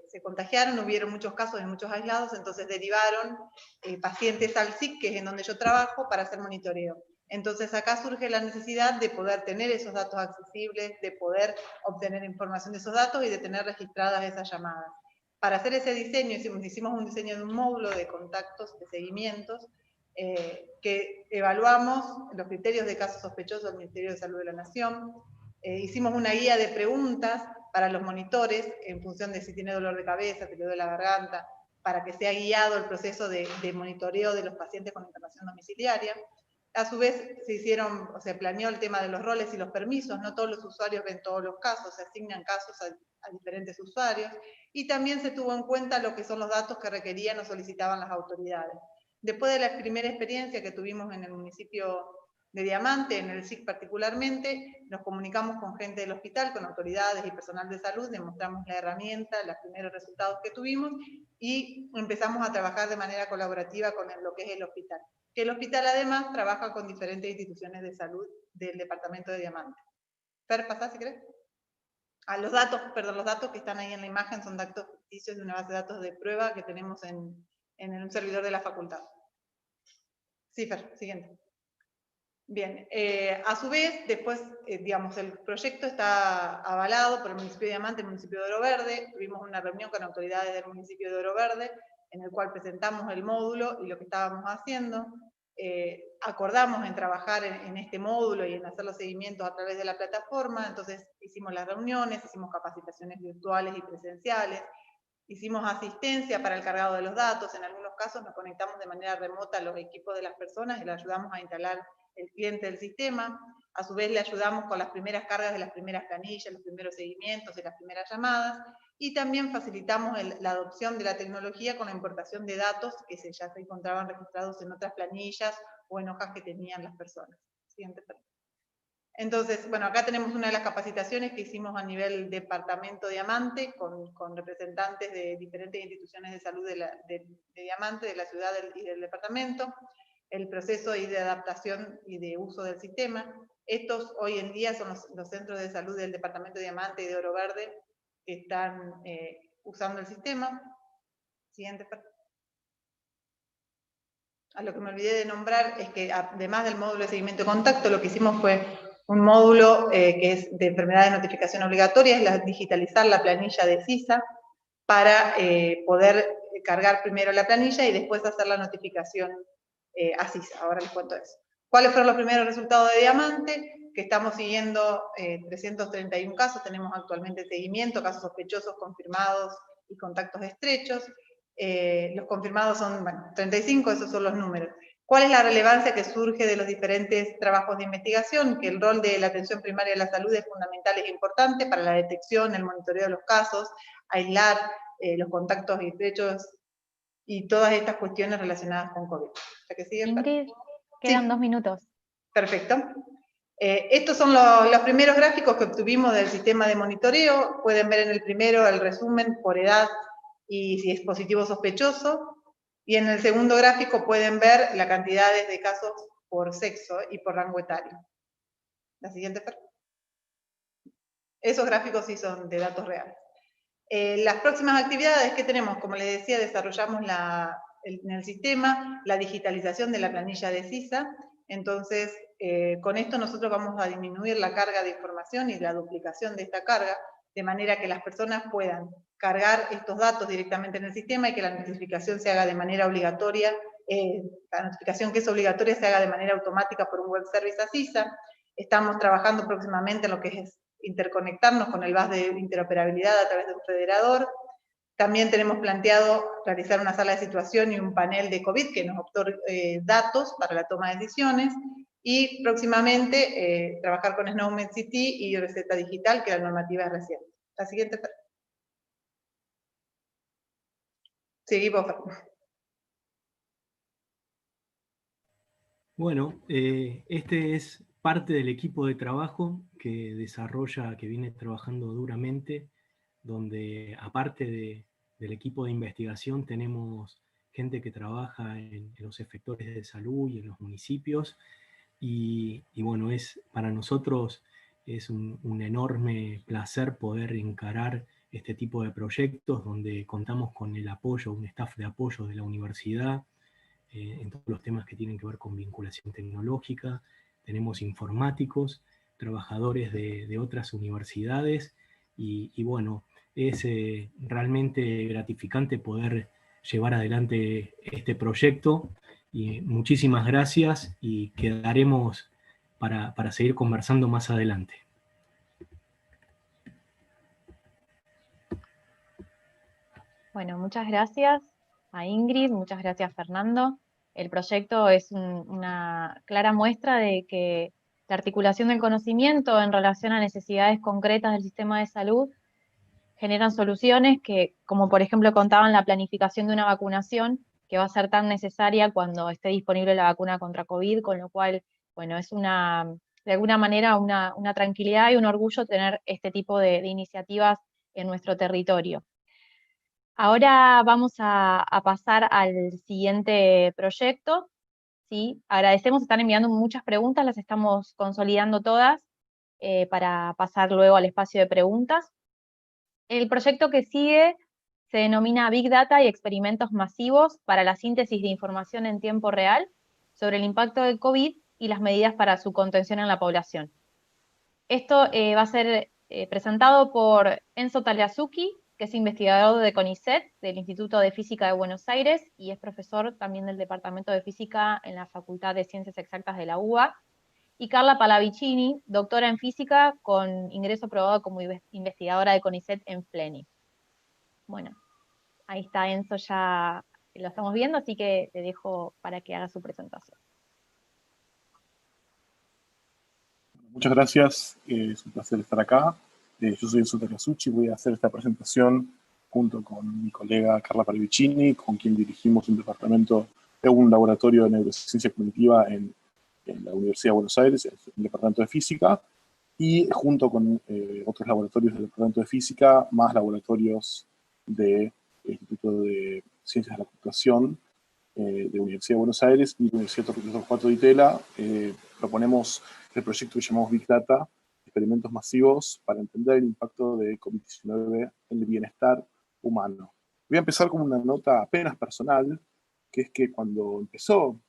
se contagiaron, hubieron muchos casos en muchos aislados, entonces derivaron pacientes al SIC, que es en donde yo trabajo, para hacer monitoreo. Entonces acá surge la necesidad de poder tener esos datos accesibles, de poder obtener información de esos datos y de tener registradas esas llamadas. Para hacer ese diseño, hicimos un diseño de un módulo de contactos, de seguimientos, que evaluamos los criterios de casos sospechosos del Ministerio de Salud de la Nación. Hicimos una guía de preguntas para los monitores, en función de si tiene dolor de cabeza, si le duele la garganta, para que sea guiado el proceso de monitoreo de los pacientes con internación domiciliaria. A su vez, se planeó el tema de los roles y los permisos, no todos los usuarios ven todos los casos, se asignan casos a diferentes usuarios, y también se tuvo en cuenta lo que son los datos que requerían o solicitaban las autoridades. Después de la primera experiencia que tuvimos en el municipio de Diamante, en el SIC particularmente, nos comunicamos con gente del hospital, con autoridades y personal de salud, demostramos la herramienta, los primeros resultados que tuvimos, y empezamos a trabajar de manera colaborativa con lo que es el hospital. Que el hospital además trabaja con diferentes instituciones de salud del departamento de Diamante. Fer, pasá si querés. Los datos que están ahí en la imagen son datos ficticios de una base de datos de prueba que tenemos en un servidor de la facultad. Sí, Fer, siguiente. Bien, a su vez, después, digamos, el proyecto está avalado por el municipio de Diamante y el municipio de Oro Verde. Tuvimos una reunión con autoridades del municipio de Oro Verde, en el cual presentamos el módulo y lo que estábamos haciendo. Acordamos en trabajar en este módulo y en hacer los seguimientos a través de la plataforma, entonces hicimos las reuniones, hicimos capacitaciones virtuales y presenciales, hicimos asistencia para el cargado de los datos, en algunos casos nos conectamos de manera remota a los equipos de las personas y les ayudamos a instalar el cliente del sistema, a su vez le ayudamos con las primeras cargas de las primeras planillas, los primeros seguimientos de las primeras llamadas, y también facilitamos la adopción de la tecnología con la importación de datos que ya se encontraban registrados en otras planillas o en hojas que tenían las personas. Siguiente pregunta. Entonces, bueno, acá tenemos una de las capacitaciones que hicimos a nivel departamento Diamante, con representantes de diferentes instituciones de salud de Diamante, de la ciudad y del departamento, el proceso de adaptación y de uso del sistema. Estos hoy en día son los centros de salud del departamento de Diamante y de Oro Verde que están usando el sistema. Siguiente. A lo que me olvidé de nombrar es que además del módulo de seguimiento de contacto, lo que hicimos fue un módulo que es de enfermedades de notificación obligatoria, es digitalizar la planilla de CISA para poder cargar primero la planilla y después hacer la notificación a CISA. Ahora les cuento eso. ¿Cuáles fueron los primeros resultados de Diamante? Que estamos siguiendo 331 casos, tenemos actualmente seguimiento, casos sospechosos, confirmados y contactos estrechos. Los confirmados son, bueno, 35, esos son los números. ¿Cuál es la relevancia que surge de los diferentes trabajos de investigación? Que el rol de la atención primaria de la salud es fundamental, es importante para la detección, el monitoreo de los casos, aislar los contactos estrechos y todas estas cuestiones relacionadas con COVID. Ingrid, quedan 2 minutos. Perfecto. Estos son los primeros gráficos que obtuvimos del sistema de monitoreo. Pueden ver en el primero el resumen por edad y si es positivo o sospechoso. Y en el segundo gráfico pueden ver la cantidad de casos por sexo y por rango etario. La siguiente. Esos gráficos sí son de datos reales. Las próximas actividades que tenemos, como les decía, desarrollamos en el sistema la digitalización de la planilla de CISA. Entonces, con esto nosotros vamos a disminuir la carga de información y la duplicación de esta carga, de manera que las personas puedan cargar estos datos directamente en el sistema y que la notificación se haga de manera obligatoria, la notificación que es obligatoria se haga de manera automática por un web service a CISA. Estamos trabajando próximamente en lo que es interconectarnos con el bus de interoperabilidad a través de un federador. También tenemos planteado realizar una sala de situación y un panel de COVID que nos otorgue datos para la toma de decisiones, y próximamente trabajar con Snowmed City y Receta Digital, que la normativa es reciente. La siguiente. Seguí vos. Bueno, este es parte del equipo de trabajo que desarrolla, que viene trabajando duramente, donde aparte del equipo de investigación tenemos gente que trabaja en los efectores de salud y en los municipios, y bueno, para nosotros es un enorme placer poder encarar este tipo de proyectos donde contamos con el apoyo, un staff de apoyo de la universidad, en todos los temas que tienen que ver con vinculación tecnológica. Tenemos informáticos, trabajadores de otras universidades, y bueno, es realmente gratificante poder llevar adelante este proyecto, y muchísimas gracias, y quedaremos para seguir conversando más adelante. Bueno, muchas gracias a Ingrid, muchas gracias Fernando. El proyecto es una clara muestra de que la articulación del conocimiento en relación a necesidades concretas del sistema de salud generan soluciones que, como por ejemplo contaban la planificación de una vacunación, que va a ser tan necesaria cuando esté disponible la vacuna contra COVID, con lo cual, bueno, es de alguna manera una tranquilidad y un orgullo tener este tipo de iniciativas en nuestro territorio. Ahora vamos a pasar al siguiente proyecto. ¿Sí? Agradecemos, están enviando muchas preguntas, las estamos consolidando todas para pasar luego al espacio de preguntas. El proyecto que sigue se denomina Big Data y experimentos masivos para la síntesis de información en tiempo real sobre el impacto del COVID y las medidas para su contención en la población. Esto va a ser presentado por Enzo Taliasucchi, que es investigador de CONICET, del Instituto de Física de Buenos Aires, y es profesor también del Departamento de Física en la Facultad de Ciencias Exactas de la UBA, y Carla Pallavicini, doctora en Física con ingreso aprobado como investigadora de CONICET en FLENI. Bueno, ahí está Enzo, ya lo estamos viendo, así que le dejo para que haga su presentación. Muchas gracias, es un placer estar acá. Yo soy Enzo Taliasucchi, voy a hacer esta presentación junto con mi colega Carla Pallavicini, con quien dirigimos un laboratorio de neurociencia cognitiva en la Universidad de Buenos Aires, en el Departamento de Física, y junto con otros laboratorios del Departamento de Física, más laboratorios del Instituto de Ciencias de la Computación de la Universidad de Buenos Aires y la Universidad Torcuato Di Tella, proponemos el proyecto que llamamos Big Data, experimentos masivos para entender el impacto de COVID-19 en el bienestar humano. Voy a empezar con una nota apenas personal, que es que cuando empezó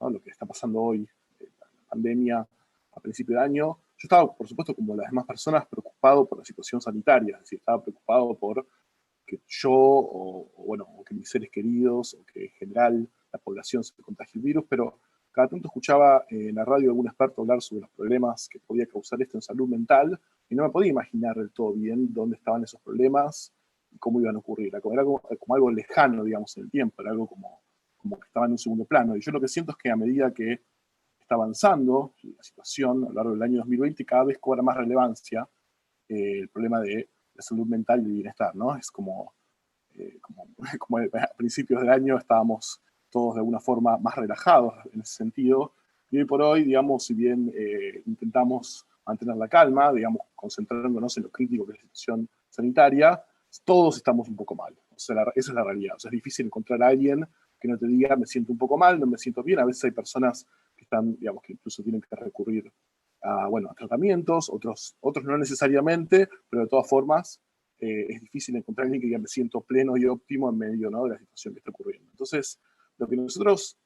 lo que está pasando hoy, la pandemia a principio de año, yo estaba, por supuesto, como las demás personas, preocupado por la situación sanitaria, es decir, estaba preocupado por que yo, o que mis seres queridos, o que en general la población se contagie el virus, pero cada tanto escuchaba en la radio algún experto hablar sobre los problemas que podía causar esto en salud mental, y no me podía imaginar del todo bien dónde estaban esos problemas y cómo iban a ocurrir. Era como algo lejano, digamos, en el tiempo, era algo como que estaba en un segundo plano. Y yo lo que siento es que a medida que está avanzando la situación a lo largo del año 2020, cada vez cobra más relevancia el problema de la salud mental y el bienestar, ¿no? Es como a principios del año estábamos todos de alguna forma más relajados en ese sentido, y hoy por hoy, digamos, si bien intentamos mantener la calma, digamos, concentrándonos en lo crítico que es la situación sanitaria, todos estamos un poco mal. O sea, esa es la realidad. O sea, es difícil encontrar a alguien que no te diga, me siento un poco mal, no me siento bien. A veces hay personas que están, digamos, que incluso tienen que recurrir a tratamientos, otros no necesariamente, pero de todas formas es difícil encontrar a alguien que diga, me siento pleno y óptimo en medio, ¿no?, de la situación que está ocurriendo. Entonces, lo que nosotros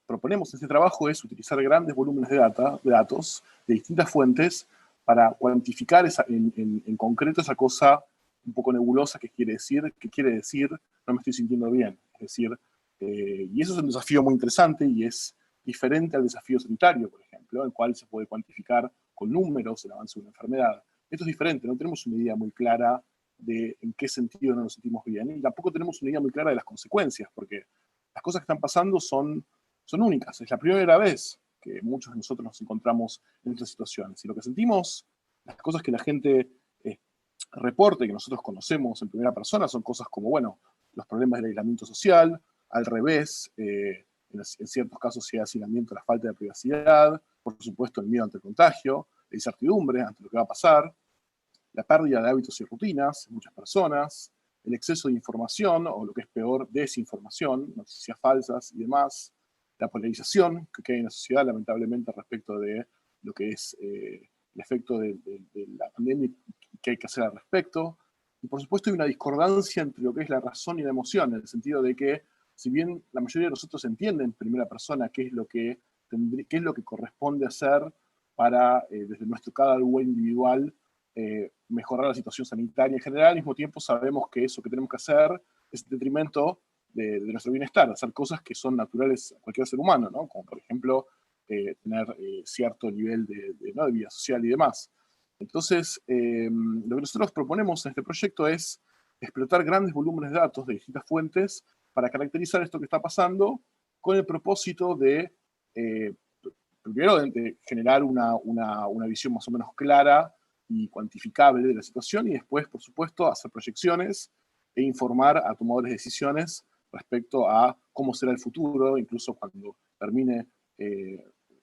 proponemos en este trabajo es utilizar grandes volúmenes de datos de distintas fuentes para cuantificar en concreto esa cosa un poco nebulosa que quiere decir, no me estoy sintiendo bien. Es decir, y eso es un desafío muy interesante y es diferente al desafío sanitario, por ejemplo, en el cual se puede cuantificar con números el avance de una enfermedad. Esto es diferente, no tenemos una idea muy clara de en qué sentido no nos sentimos bien, y tampoco tenemos una idea muy clara de las consecuencias, porque las cosas que están pasando son únicas. Es la primera vez que muchos de nosotros nos encontramos en estas situaciones. Y lo que sentimos, las cosas que la gente reporte, que nosotros conocemos en primera persona, son cosas como, bueno, los problemas del aislamiento social, al revés, en ciertos casos si hay hacinamiento, la falta de privacidad, por supuesto el miedo ante el contagio, la incertidumbre ante lo que va a pasar, la pérdida de hábitos y rutinas en muchas personas, el exceso de información, o lo que es peor, desinformación, noticias falsas y demás, la polarización que hay en la sociedad, lamentablemente, respecto de lo que es el efecto de la pandemia y qué hay que hacer al respecto. Y por supuesto hay una discordancia entre lo que es la razón y la emoción, en el sentido de que, si bien la mayoría de nosotros entiende en primera persona qué es lo que corresponde hacer para, desde nuestro cada lugar individual, mejorar la situación sanitaria en general, al mismo tiempo sabemos que eso que tenemos que hacer es en detrimento de nuestro bienestar, hacer cosas que son naturales a cualquier ser humano, ¿no? Como por ejemplo tener cierto nivel de vida social y demás. Entonces, lo que nosotros proponemos en este proyecto es explotar grandes volúmenes de datos de distintas fuentes para caracterizar esto que está pasando, con el propósito de, primero, de generar una visión más o menos clara y cuantificable de la situación, y después, por supuesto, hacer proyecciones e informar a tomadores de decisiones respecto a cómo será el futuro, incluso cuando termine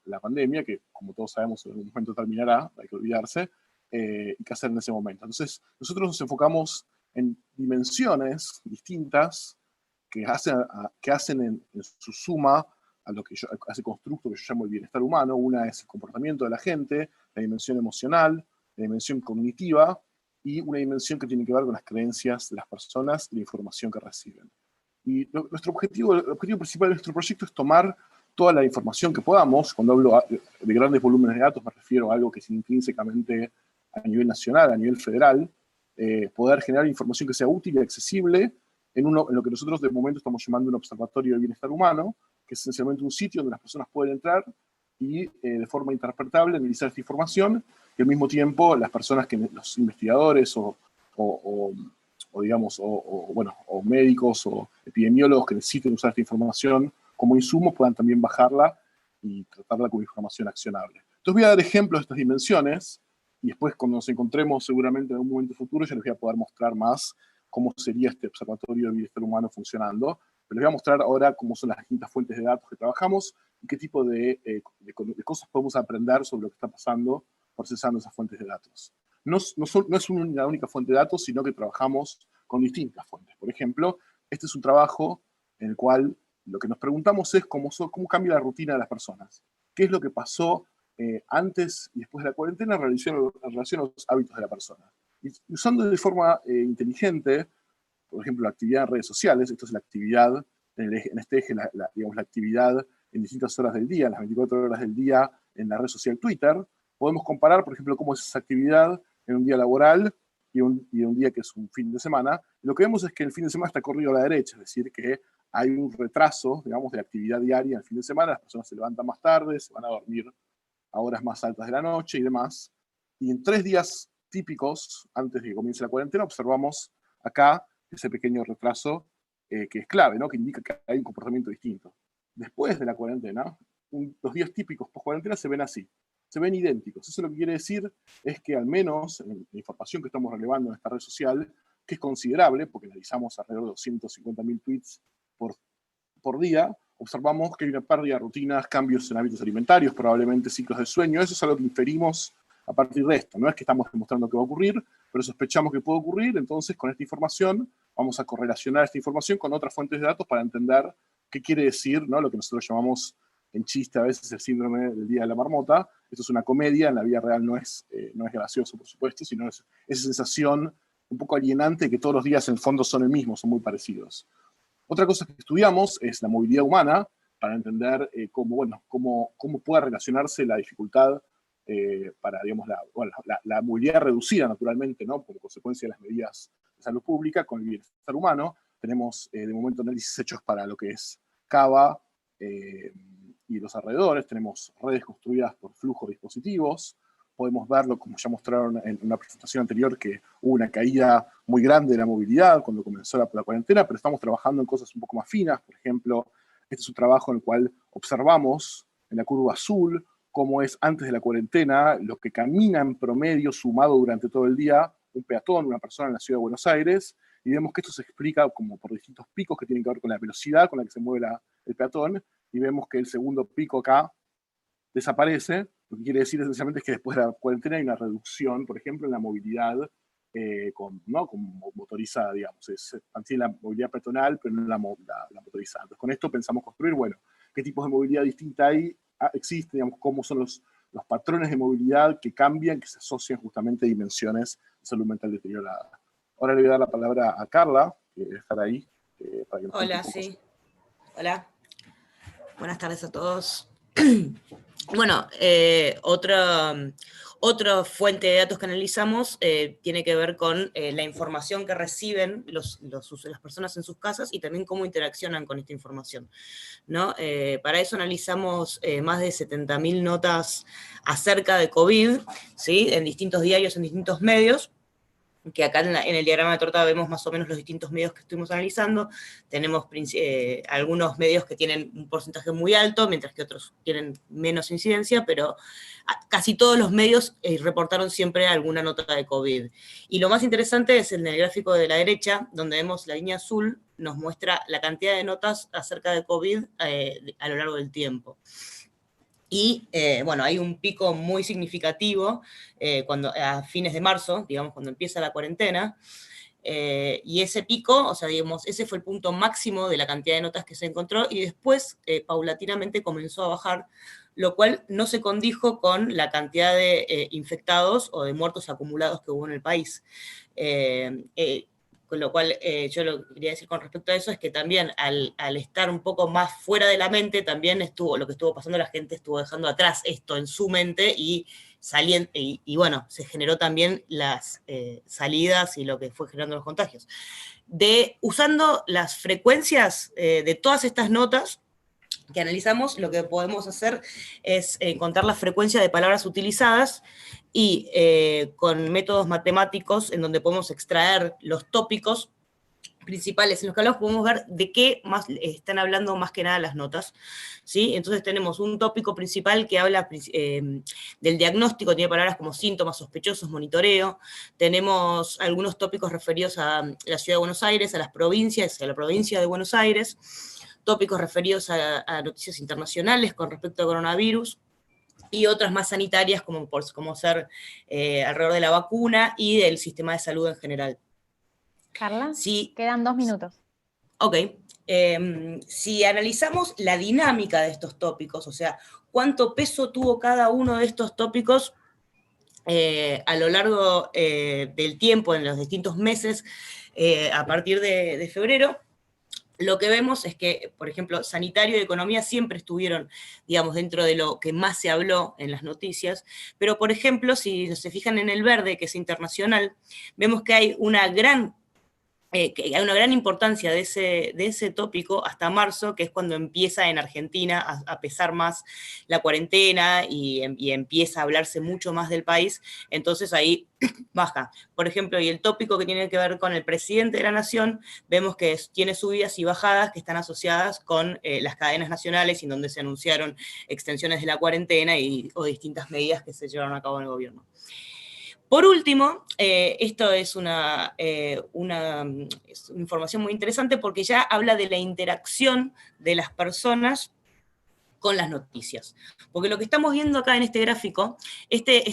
la pandemia, que como todos sabemos en algún momento terminará, hay que olvidarse, y qué hacer en ese momento. Entonces, nosotros nos enfocamos en dimensiones distintas que hacen en su suma a ese constructo que yo llamo el bienestar humano. Una es el comportamiento de la gente, la dimensión emocional, la dimensión cognitiva, y una dimensión que tiene que ver con las creencias de las personas y la información que reciben. Y el objetivo principal de nuestro proyecto es tomar toda la información que podamos. Cuando hablo de grandes volúmenes de datos, me refiero a algo que es intrínsecamente a nivel nacional, a nivel federal, poder generar información que sea útil y accesible en lo que nosotros de momento estamos llamando un observatorio de bienestar humano, que es esencialmente un sitio donde las personas pueden entrar y de forma interpretable analizar esta información, y al mismo tiempo las personas, los investigadores o médicos o epidemiólogos que necesiten usar esta información como insumo, puedan también bajarla y tratarla como información accionable. Entonces voy a dar ejemplos de estas dimensiones, y después cuando nos encontremos seguramente en un momento futuro, ya les voy a poder mostrar más cómo sería este observatorio de bienestar humano funcionando. Pero les voy a mostrar ahora cómo son las distintas fuentes de datos que trabajamos y qué tipo de cosas podemos aprender sobre lo que está pasando procesando esas fuentes de datos. No es una única fuente de datos, sino que trabajamos con distintas fuentes. Por ejemplo, este es un trabajo en el cual lo que nos preguntamos es cómo cambia la rutina de las personas. ¿Qué es lo que pasó antes y después de la cuarentena en relación a los hábitos de la persona? Y usando de forma inteligente, por ejemplo, la actividad en redes sociales. Esto es la actividad, en este eje, digamos, la actividad en distintas horas del día, en las 24 horas del día en la red social Twitter. Podemos comparar, por ejemplo, cómo es esa actividad en un día laboral y un día que es un fin de semana. Y lo que vemos es que el fin de semana está corrido a la derecha, es decir, que hay un retraso, digamos, de actividad diaria el fin de semana. Las personas se levantan más tarde, se van a dormir a horas más altas de la noche y demás. Y en 3 días típicos, antes de que comience la cuarentena, observamos acá ese pequeño retraso que es clave, ¿no? Que indica que hay un comportamiento distinto. Después de la cuarentena, los días típicos post-cuarentena se ven así, se ven idénticos. Eso lo que quiere decir es que, al menos en la información que estamos relevando en esta red social, que es considerable, porque analizamos alrededor de 250.000 tweets por día, observamos que hay una pérdida de rutinas, cambios en hábitos alimentarios, probablemente ciclos de sueño. Eso es algo que inferimos a partir de esto. No es que estamos demostrando que va a ocurrir, pero sospechamos que puede ocurrir. Entonces, con esta información, vamos a correlacionar esta información con otras fuentes de datos para entender qué quiere decir, ¿no? Lo que nosotros llamamos en chiste a veces el síndrome del día de la marmota. Esto es una comedia, en la vida real no es gracioso, por supuesto, sino es esa sensación un poco alienante que todos los días en el fondo son el mismo, son muy parecidos. Otra cosa que estudiamos es la movilidad humana, para entender cómo puede relacionarse la dificultad para, digamos, la movilidad reducida naturalmente, ¿no? Por consecuencia de las medidas de salud pública, con el bienestar humano. Tenemos de momento análisis hechos para lo que es Cava y los alrededores. Tenemos redes construidas por flujo de dispositivos. podemos verlo, como ya mostraron en una presentación anterior, que hubo una caída muy grande de la movilidad cuando comenzó la cuarentena, pero estamos trabajando en cosas un poco más finas. Por ejemplo, este es un trabajo en el cual observamos en la curva azul cómo es antes de la cuarentena lo que camina en promedio sumado durante todo el día un peatón, una persona en la ciudad de Buenos Aires, y vemos que esto se explica como por distintos picos que tienen que ver con la velocidad con la que se mueve el peatón, y vemos que el segundo pico acá desaparece. Lo que quiere decir esencialmente es que después de la cuarentena hay una reducción, por ejemplo, en la movilidad con motorizada, digamos. Mantiene la movilidad peatonal, pero no la motorizada. Entonces, con esto pensamos construir, bueno, qué tipos de movilidad distinta existen, digamos, cómo son los patrones de movilidad que cambian, que se asocian justamente a dimensiones de salud mental deteriorada. Ahora le voy a dar la palabra a Carla, que debe estar ahí. Para que nos Hola, sí. Hola. Buenas tardes a todos. Bueno, otra fuente de datos que analizamos tiene que ver con la información que reciben las personas en sus casas y también cómo interaccionan con esta información, ¿no? Para eso analizamos más de 70.000 notas acerca de COVID, ¿sí? En distintos diarios, en distintos medios, que acá en el diagrama de torta vemos más o menos los distintos medios que estuvimos analizando. Tenemos algunos medios que tienen un porcentaje muy alto, mientras que otros tienen menos incidencia, pero casi todos los medios reportaron siempre alguna nota de COVID. Y lo más interesante es en el gráfico de la derecha, donde vemos la línea azul, nos muestra la cantidad de notas acerca de COVID a lo largo del tiempo. Y, bueno, hay un pico muy significativo a fines de marzo, digamos, cuando empieza la cuarentena, y ese pico, o sea, digamos, ese fue el punto máximo de la cantidad de notas que se encontró, y después, paulatinamente, comenzó a bajar, lo cual no se condijo con la cantidad de infectados o de muertos acumulados que hubo en el país. Con lo cual, yo lo que quería decir con respecto a eso es que también al estar un poco más fuera de la mente, también lo que estuvo pasando, la gente estuvo dejando atrás esto en su mente y bueno, se generó también las salidas y lo que fue generando los contagios. Usando las frecuencias de todas estas notas que analizamos, lo que podemos hacer es contar la frecuencia de palabras utilizadas y con métodos matemáticos en donde podemos extraer los tópicos principales en los que hablamos, podemos ver de qué más están hablando más que nada las notas, ¿sí? Entonces tenemos un tópico principal que habla del diagnóstico, tiene palabras como síntomas sospechosos, monitoreo. Tenemos algunos tópicos referidos a la ciudad de Buenos Aires, a las provincias, a la provincia de Buenos Aires, tópicos referidos a noticias internacionales con respecto al coronavirus, y otras más sanitarias como ser alrededor de la vacuna y del sistema de salud en general. Carla, quedan 2 minutos. Ok. Si analizamos la dinámica de estos tópicos, o sea, cuánto peso tuvo cada uno de estos tópicos a lo largo del tiempo, en los distintos meses, a partir de febrero, lo que vemos es que, por ejemplo, sanitario y economía siempre estuvieron, digamos, dentro de lo que más se habló en las noticias, pero, por ejemplo, si se fijan en el verde, que es internacional, vemos que hay una gran importancia de ese tópico hasta marzo, que es cuando empieza en Argentina a pesar más la cuarentena y empieza a hablarse mucho más del país, entonces ahí baja. Por ejemplo, y el tópico que tiene que ver con el presidente de la nación, vemos que tiene subidas y bajadas que están asociadas con las cadenas nacionales y en donde se anunciaron extensiones de la cuarentena o distintas medidas que se llevaron a cabo en el gobierno. Por último, esto es una información muy interesante porque ya habla de la interacción de las personas con las noticias. Porque lo que estamos viendo acá en este gráfico, este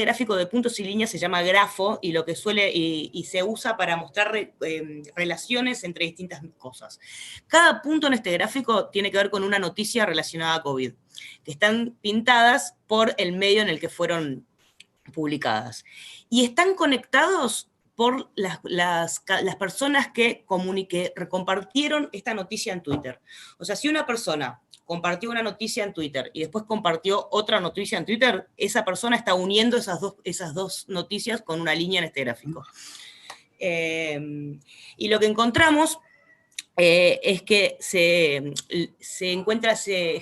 gráfico de puntos y líneas se llama grafo y lo que y se usa para mostrar relaciones entre distintas cosas. Cada punto en este gráfico tiene que ver con una noticia relacionada a COVID, que están pintadas por el medio en el que fueron publicadas. Y están conectados por las personas que compartieron esta noticia en Twitter. O sea, si una persona compartió una noticia en Twitter y después compartió otra noticia en Twitter, esa persona está uniendo esas dos noticias con una línea en este gráfico. Y lo que encontramos es que se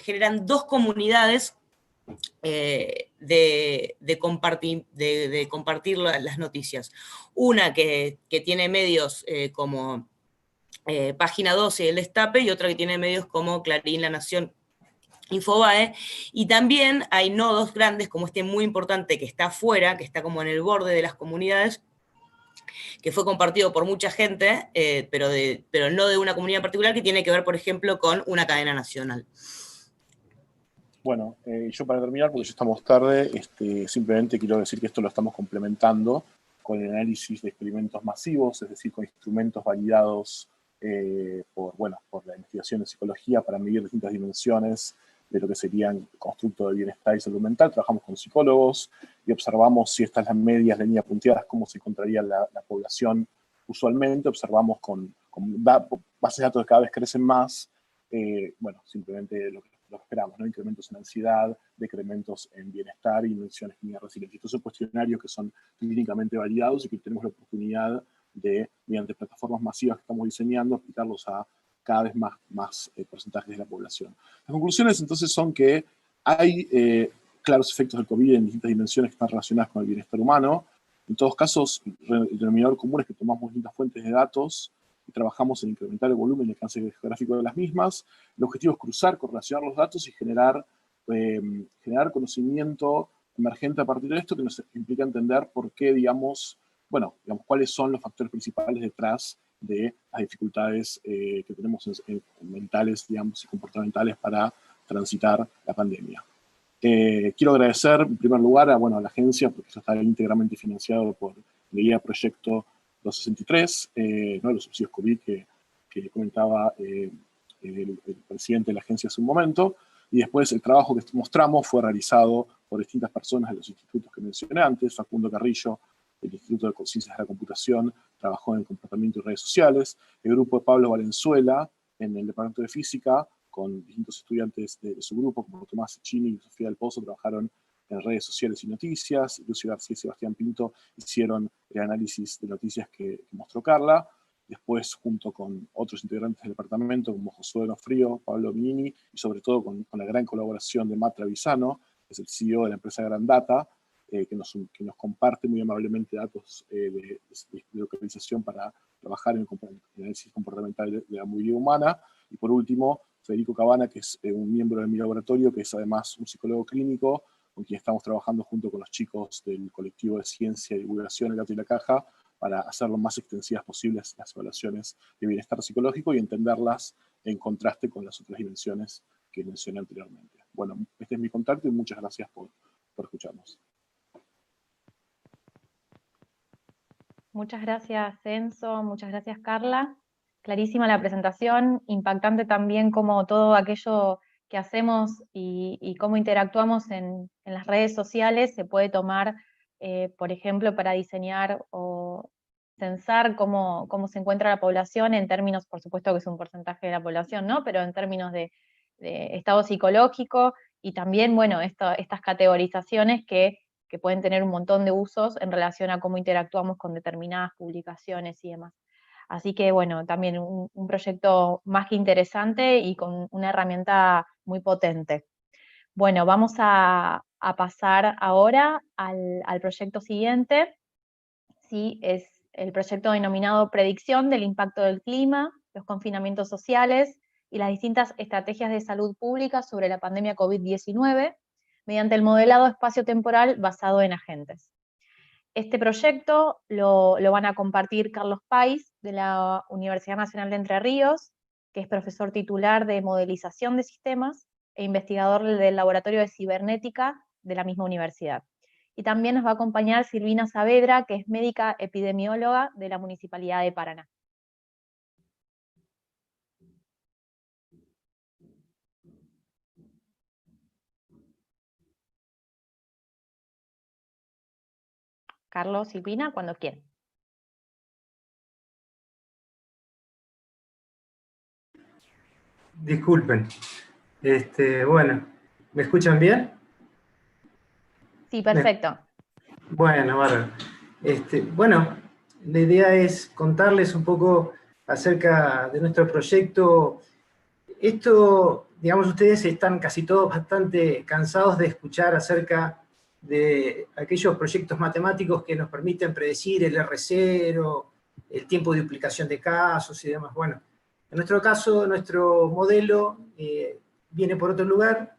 generan dos comunidades de compartir las noticias. Una que tiene medios como Página 12 y El Destape, y otra que tiene medios como Clarín, La Nación, Infobae, y también hay nodos grandes como este muy importante que está afuera, que está como en el borde de las comunidades, que fue compartido por mucha gente, pero no de una comunidad en particular, que tiene que ver, por ejemplo, con una cadena nacional. Bueno, yo para terminar, porque ya estamos tarde, simplemente quiero decir que esto lo estamos complementando con el análisis de experimentos masivos, es decir, con instrumentos validados por la investigación de psicología para medir distintas dimensiones de lo que serían el constructo de bienestar y salud mental. Trabajamos con psicólogos y observamos si estas las medias, líneas punteadas, cómo se encontraría la población usualmente. Observamos con bases de datos que cada vez crecen más, simplemente lo que esperamos, ¿no? Incrementos en ansiedad, decrementos en bienestar y dimensiones clínicas resilientes. Estos son cuestionarios que son clínicamente validados y que tenemos la oportunidad de, mediante plataformas masivas que estamos diseñando, aplicarlos a cada vez más porcentajes de la población. Las conclusiones entonces son que hay claros efectos del COVID en distintas dimensiones que están relacionadas con el bienestar humano. En todos casos, el denominador común es que tomamos distintas fuentes de datos y trabajamos en incrementar el volumen y alcance geográfico de las mismas. El objetivo es cruzar, correlacionar los datos y generar conocimiento emergente a partir de esto, que nos implica entender por qué, cuáles son los factores principales detrás de las dificultades que tenemos mentales, y comportamentales para transitar la pandemia. Quiero agradecer en primer lugar a la agencia, porque eso está íntegramente financiado por la guía Proyecto 263, los subsidios COVID que comentaba el presidente de la agencia hace un momento, y después el trabajo que mostramos fue realizado por distintas personas de los institutos que mencioné antes. Facundo Carrillo, del Instituto de Ciencias de la Computación, trabajó en comportamiento y redes sociales. El grupo de Pablo Valenzuela, en el Departamento de Física, con distintos estudiantes de su grupo, como Tomás Chini y Sofía del Pozo, trabajaron en redes sociales y noticias. Lucio García y Sebastián Pinto hicieron el análisis de noticias que mostró Carla. Después, junto con otros integrantes del departamento, como Josué Nofrío, Pablo Minini, y sobre todo con la gran colaboración de Matt Travisano, que es el CEO de la empresa Grandata, que nos comparte muy amablemente datos de localización para trabajar en el análisis comportamental de la movilidad humana. Y por último, Federico Cabana, que es un miembro de mi laboratorio, que es además un psicólogo clínico, con quien estamos trabajando junto con los chicos del colectivo de ciencia y divulgación El Gato y la Caja, para hacer lo más extensivas posibles las evaluaciones de bienestar psicológico y entenderlas en contraste con las otras dimensiones que mencioné anteriormente. Bueno, este es mi contacto y muchas gracias por escucharnos. Muchas gracias, Enzo, muchas gracias, Carla. Clarísima la presentación, impactante también como todo aquello que hacemos y cómo interactuamos en las redes sociales se puede tomar, por ejemplo, para diseñar o censar cómo se encuentra la población en términos, por supuesto que es un porcentaje de la población, ¿no? Pero en términos de estado psicológico y también, estas categorizaciones que pueden tener un montón de usos en relación a cómo interactuamos con determinadas publicaciones y demás. Así que, también un proyecto más que interesante y con una herramienta muy potente. Bueno, vamos a pasar ahora al proyecto siguiente. Sí, es el proyecto denominado Predicción del impacto del clima, los confinamientos sociales y las distintas estrategias de salud pública sobre la pandemia COVID-19, mediante el modelado espacio-temporal basado en agentes. Este proyecto lo van a compartir Carlos Pais, de la Universidad Nacional de Entre Ríos, que es profesor titular de modelización de sistemas e investigador del Laboratorio de Cibernética de la misma universidad. Y también nos va a acompañar Silvina Saavedra, que es médica epidemióloga de la Municipalidad de Paraná. Carlos, Silvina, cuando quieran. Disculpen. ¿Me escuchan bien? Sí, perfecto. Bueno, bárbaro. La idea es contarles un poco acerca de nuestro proyecto. Esto digamos, ustedes están casi todos bastante cansados de escuchar acerca de aquellos proyectos matemáticos que nos permiten predecir el R0, el tiempo de duplicación de casos y demás. Bueno, en nuestro caso, nuestro modelo viene por otro lugar.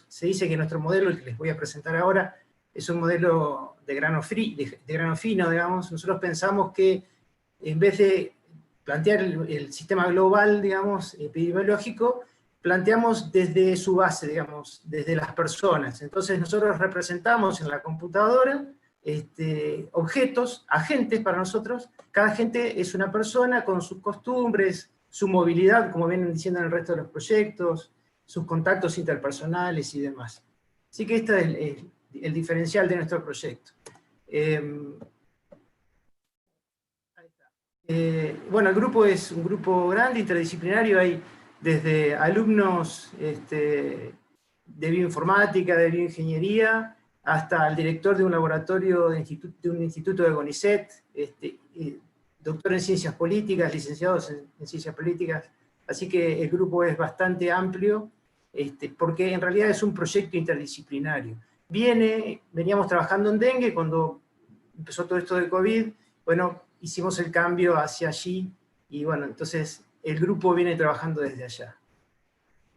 Se dice que nuestro modelo, el que les voy a presentar ahora, es un modelo de grano fino, digamos. Nosotros pensamos que en vez de plantear el sistema global, digamos, epidemiológico, planteamos desde su base, digamos, desde las personas. Entonces nosotros representamos en la computadora objetos, agentes para nosotros. Cada agente es una persona con sus costumbres, su movilidad, como vienen diciendo en el resto de los proyectos, sus contactos interpersonales y demás. Así que este es el diferencial de nuestro proyecto. Bueno, el grupo es un grupo grande, interdisciplinario. Hay desde alumnos de bioinformática, de bioingeniería, hasta el director de un laboratorio de un instituto de CONICET, doctor en ciencias políticas, licenciados en ciencias políticas. Así que el grupo es bastante amplio, porque en realidad es un proyecto interdisciplinario. Veníamos trabajando en dengue cuando empezó todo esto de COVID. Bueno, hicimos el cambio hacia allí, y bueno, entonces el grupo viene trabajando desde allá.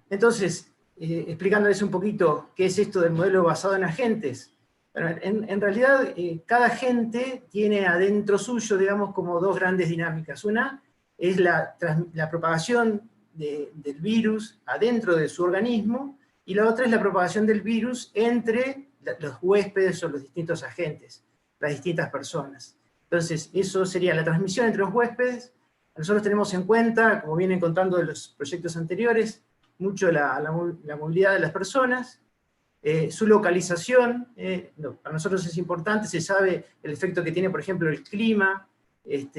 Entonces, explicándoles un poquito qué es esto del modelo basado en agentes. Bueno, en realidad, cada agente tiene adentro suyo, digamos, como dos grandes dinámicas. Una es la propagación del virus adentro de su organismo, y la otra es la propagación del virus entre los huéspedes o los distintos agentes, las distintas personas. Entonces, eso sería la transmisión entre los huéspedes. Nosotros tenemos en cuenta, como vienen contando de los proyectos anteriores, mucho la movilidad de las personas, su localización. Para nosotros es importante, se sabe el efecto que tiene, por ejemplo, el clima, el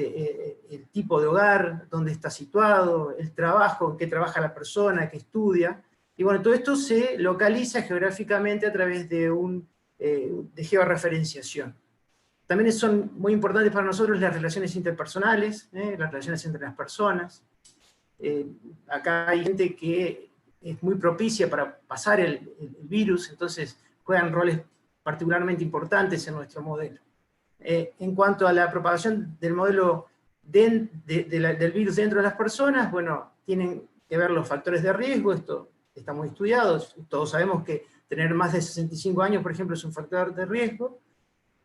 tipo de hogar, dónde está situado, el trabajo, en qué trabaja la persona, qué estudia. Y bueno, todo esto se localiza geográficamente a través de georreferenciación. También son muy importantes para nosotros las relaciones interpersonales, las relaciones entre las personas. Acá hay gente que es muy propicia para pasar el virus, entonces juegan roles particularmente importantes en nuestro modelo. En cuanto a la propagación del modelo del virus dentro de las personas, bueno, tienen que ver los factores de riesgo. Esto está muy estudiado. Todos sabemos que tener más de 65 años, por ejemplo, es un factor de riesgo.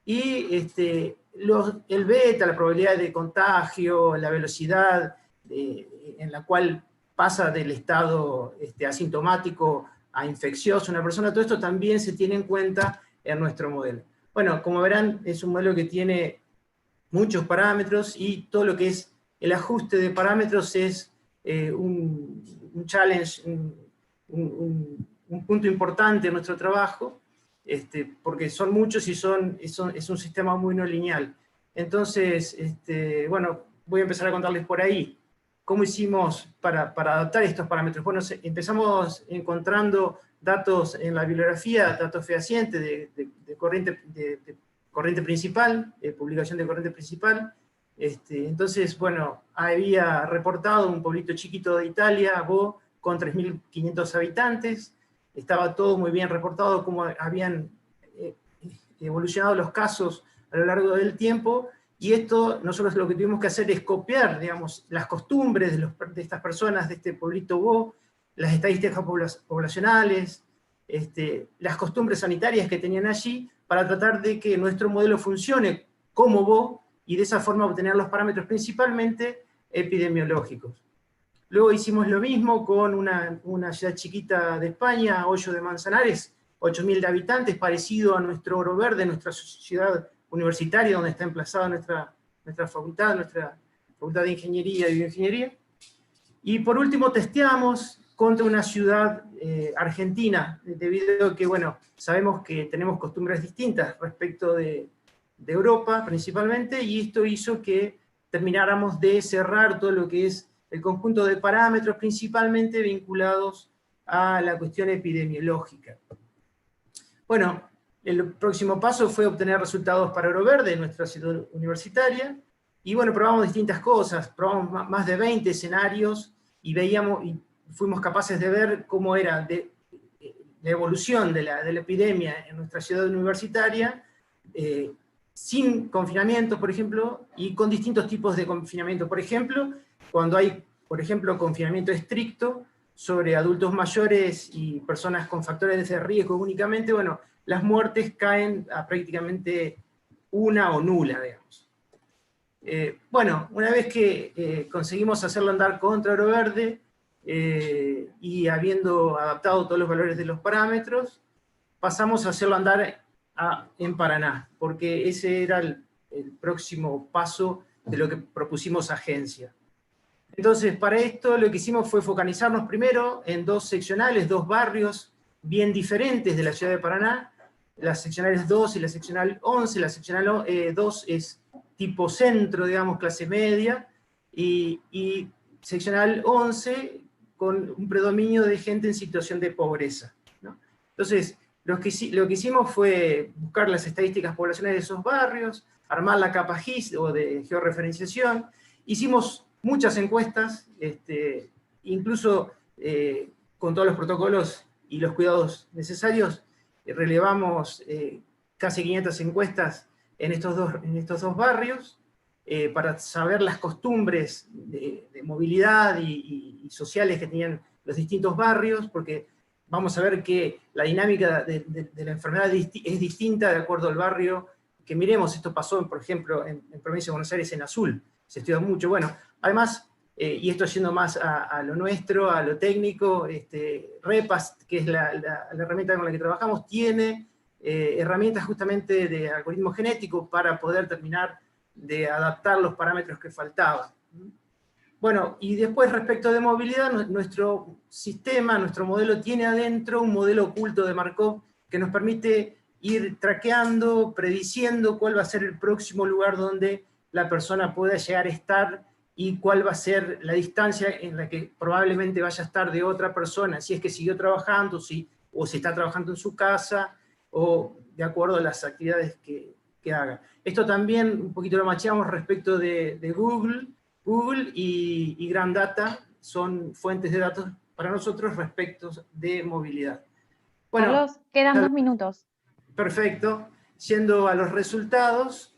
Y el beta, la probabilidad de contagio, la velocidad en la cual pasa del estado asintomático a infeccioso una persona, todo esto también se tiene en cuenta en nuestro modelo. Bueno, como verán, es un modelo que tiene muchos parámetros, y todo lo que es el ajuste de parámetros es un challenge, un punto importante en nuestro trabajo, porque son muchos y es un sistema muy no lineal. Entonces, bueno, voy a empezar a contarles por ahí cómo hicimos para adaptar estos parámetros. Bueno, empezamos encontrando datos en la bibliografía, datos fehacientes de corriente principal, publicación de corriente principal. Entonces, bueno, había reportado un pueblito chiquito de Italia, Bo, con 3.500 habitantes. Estaba todo muy bien reportado, cómo habían evolucionado los casos a lo largo del tiempo, y esto nosotros lo que tuvimos que hacer es copiar, digamos, las costumbres de estas personas, de este pueblito Bo, las estadísticas poblacionales, las costumbres sanitarias que tenían allí, para tratar de que nuestro modelo funcione como Bo, y de esa forma obtener los parámetros principalmente epidemiológicos. Luego hicimos lo mismo con una ciudad chiquita de España, Hoyo de Manzanares, 8.000 habitantes, parecido a nuestro Oro Verde, nuestra ciudad universitaria, donde está emplazada nuestra facultad de Ingeniería y Bioingeniería. Y por último testeamos contra una ciudad argentina, debido a que, bueno, sabemos que tenemos costumbres distintas respecto de Europa principalmente, y esto hizo que termináramos de cerrar todo lo que es el conjunto de parámetros principalmente vinculados a la cuestión epidemiológica. Bueno, el próximo paso fue obtener resultados para Oro Verde, nuestra ciudad universitaria, y bueno, probamos distintas cosas, probamos más de 20 escenarios, y fuimos capaces de ver cómo era la evolución de la epidemia en nuestra ciudad universitaria, sin confinamiento, por ejemplo, y con distintos tipos de confinamiento. Por ejemplo, cuando hay, por ejemplo, confinamiento estricto sobre adultos mayores y personas con factores de riesgo únicamente, bueno, las muertes caen a prácticamente una o nula, digamos. Bueno, una vez que conseguimos hacerlo andar contra Oro Verde, y habiendo adaptado todos los valores de los parámetros, pasamos a hacerlo andar en Paraná, porque ese era el próximo paso de lo que propusimos a agencia. Entonces, para esto lo que hicimos fue focalizarnos primero en dos seccionales, dos barrios bien diferentes de la ciudad de Paraná, las seccionales 2 y la seccional 11. La seccional 2 es tipo centro, digamos, clase media, y seccional 11 con un predominio de gente en situación de pobreza, ¿no? Entonces, lo que hicimos fue buscar las estadísticas poblacionales de esos barrios, armar la capa GIS o de georreferenciación. Hicimos muchas encuestas, incluso con todos los protocolos y los cuidados necesarios, relevamos casi 500 encuestas en estos dos barrios, para saber las costumbres de movilidad y sociales que tenían los distintos barrios, porque vamos a ver que la dinámica de la enfermedad es distinta de acuerdo al barrio que miremos. Esto pasó, por ejemplo, en Provincia de Buenos Aires en azul, se estudia mucho. Bueno, además, y esto yendo más a lo nuestro, a lo técnico, REPAS, que es la herramienta con la que trabajamos, tiene herramientas justamente de algoritmo genético para poder terminar de adaptar los parámetros que faltaban. Bueno, y después respecto de movilidad, nuestro sistema, nuestro modelo tiene adentro un modelo oculto de Markov que nos permite ir traqueando, prediciendo cuál va a ser el próximo lugar donde la persona pueda llegar a estar y cuál va a ser la distancia en la que probablemente vaya a estar de otra persona, si es que siguió trabajando, o si está trabajando en su casa, o de acuerdo a las actividades que haga. Esto también un poquito lo macheamos respecto de Google. Google y Grand Data son fuentes de datos para nosotros respecto de movilidad. Bueno, Carlos, quedan 2 minutos. Perfecto. Yendo a los resultados,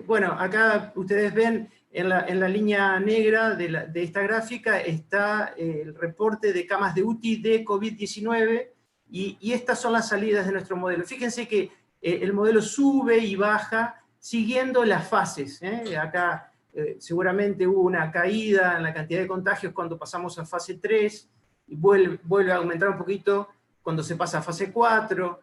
bueno, acá ustedes ven en la línea negra de esta gráfica está el reporte de camas de UTI de COVID-19, y estas son las salidas de nuestro modelo. Fíjense que el modelo sube y baja siguiendo las fases. Acá seguramente hubo una caída en la cantidad de contagios cuando pasamos a fase 3, y vuelve a aumentar un poquito cuando se pasa a fase 4,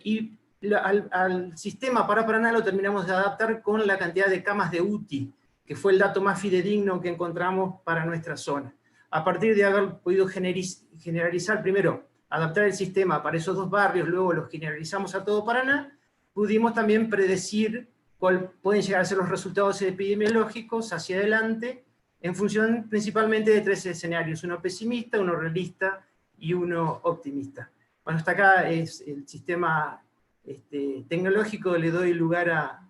y al sistema para Paraná lo terminamos de adaptar con la cantidad de camas de UTI, que fue el dato más fidedigno que encontramos para nuestra zona. A partir de haber podido generalizar primero, adaptar el sistema para esos dos barrios, luego los generalizamos a todo Paraná, pudimos también predecir cuáles pueden llegar a ser los resultados epidemiológicos hacia adelante, en función principalmente de 3 escenarios, uno pesimista, uno realista y uno optimista. Bueno, hasta acá es el sistema tecnológico. Le doy lugar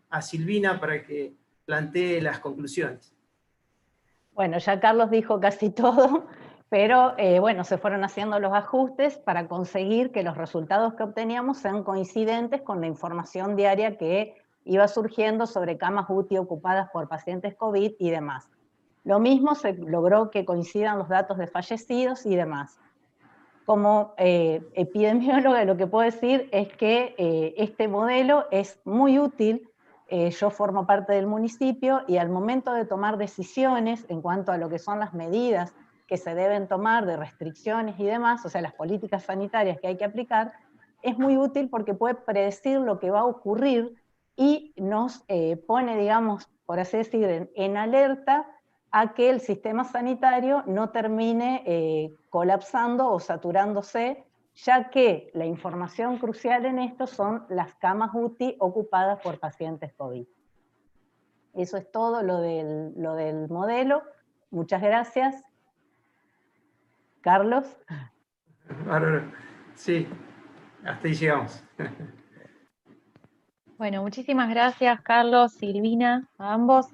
a Silvina para que plantee las conclusiones. Bueno, ya Carlos dijo casi todo, pero bueno, se fueron haciendo los ajustes para conseguir que los resultados que obteníamos sean coincidentes con la información diaria que iba surgiendo sobre camas UTI ocupadas por pacientes COVID y demás. Lo mismo se logró que coincidan los datos de fallecidos y demás. Como epidemióloga, lo que puedo decir es que este modelo es muy útil. Yo formo parte del municipio y al momento de tomar decisiones en cuanto a lo que son las medidas que se deben tomar de restricciones y demás, o sea, las políticas sanitarias que hay que aplicar, es muy útil porque puede predecir lo que va a ocurrir y nos pone, digamos, por así decir, en alerta a que el sistema sanitario no termine colapsando o saturándose, ya que la información crucial en esto son las camas UTI ocupadas por pacientes COVID. Eso es todo lo del modelo. Muchas gracias. Carlos. Sí, hasta ahí llegamos. Bueno, muchísimas gracias, Carlos, Silvina, a ambos.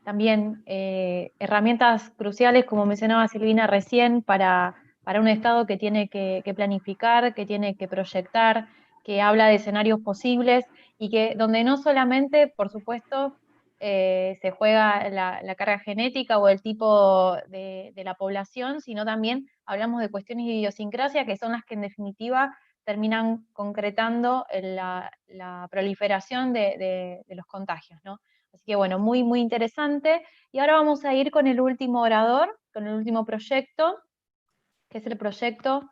También herramientas cruciales, como mencionaba Silvina recién, para para un Estado que tiene que planificar, que tiene que proyectar, que habla de escenarios posibles y que donde no solamente, por supuesto, se juega la carga genética o el tipo de la población, sino también hablamos de cuestiones de idiosincrasia que son las que en definitiva terminan concretando la proliferación de los contagios, ¿no? Así que bueno, muy, muy interesante. Y ahora vamos a ir con el último orador, con el último proyecto, que es el proyecto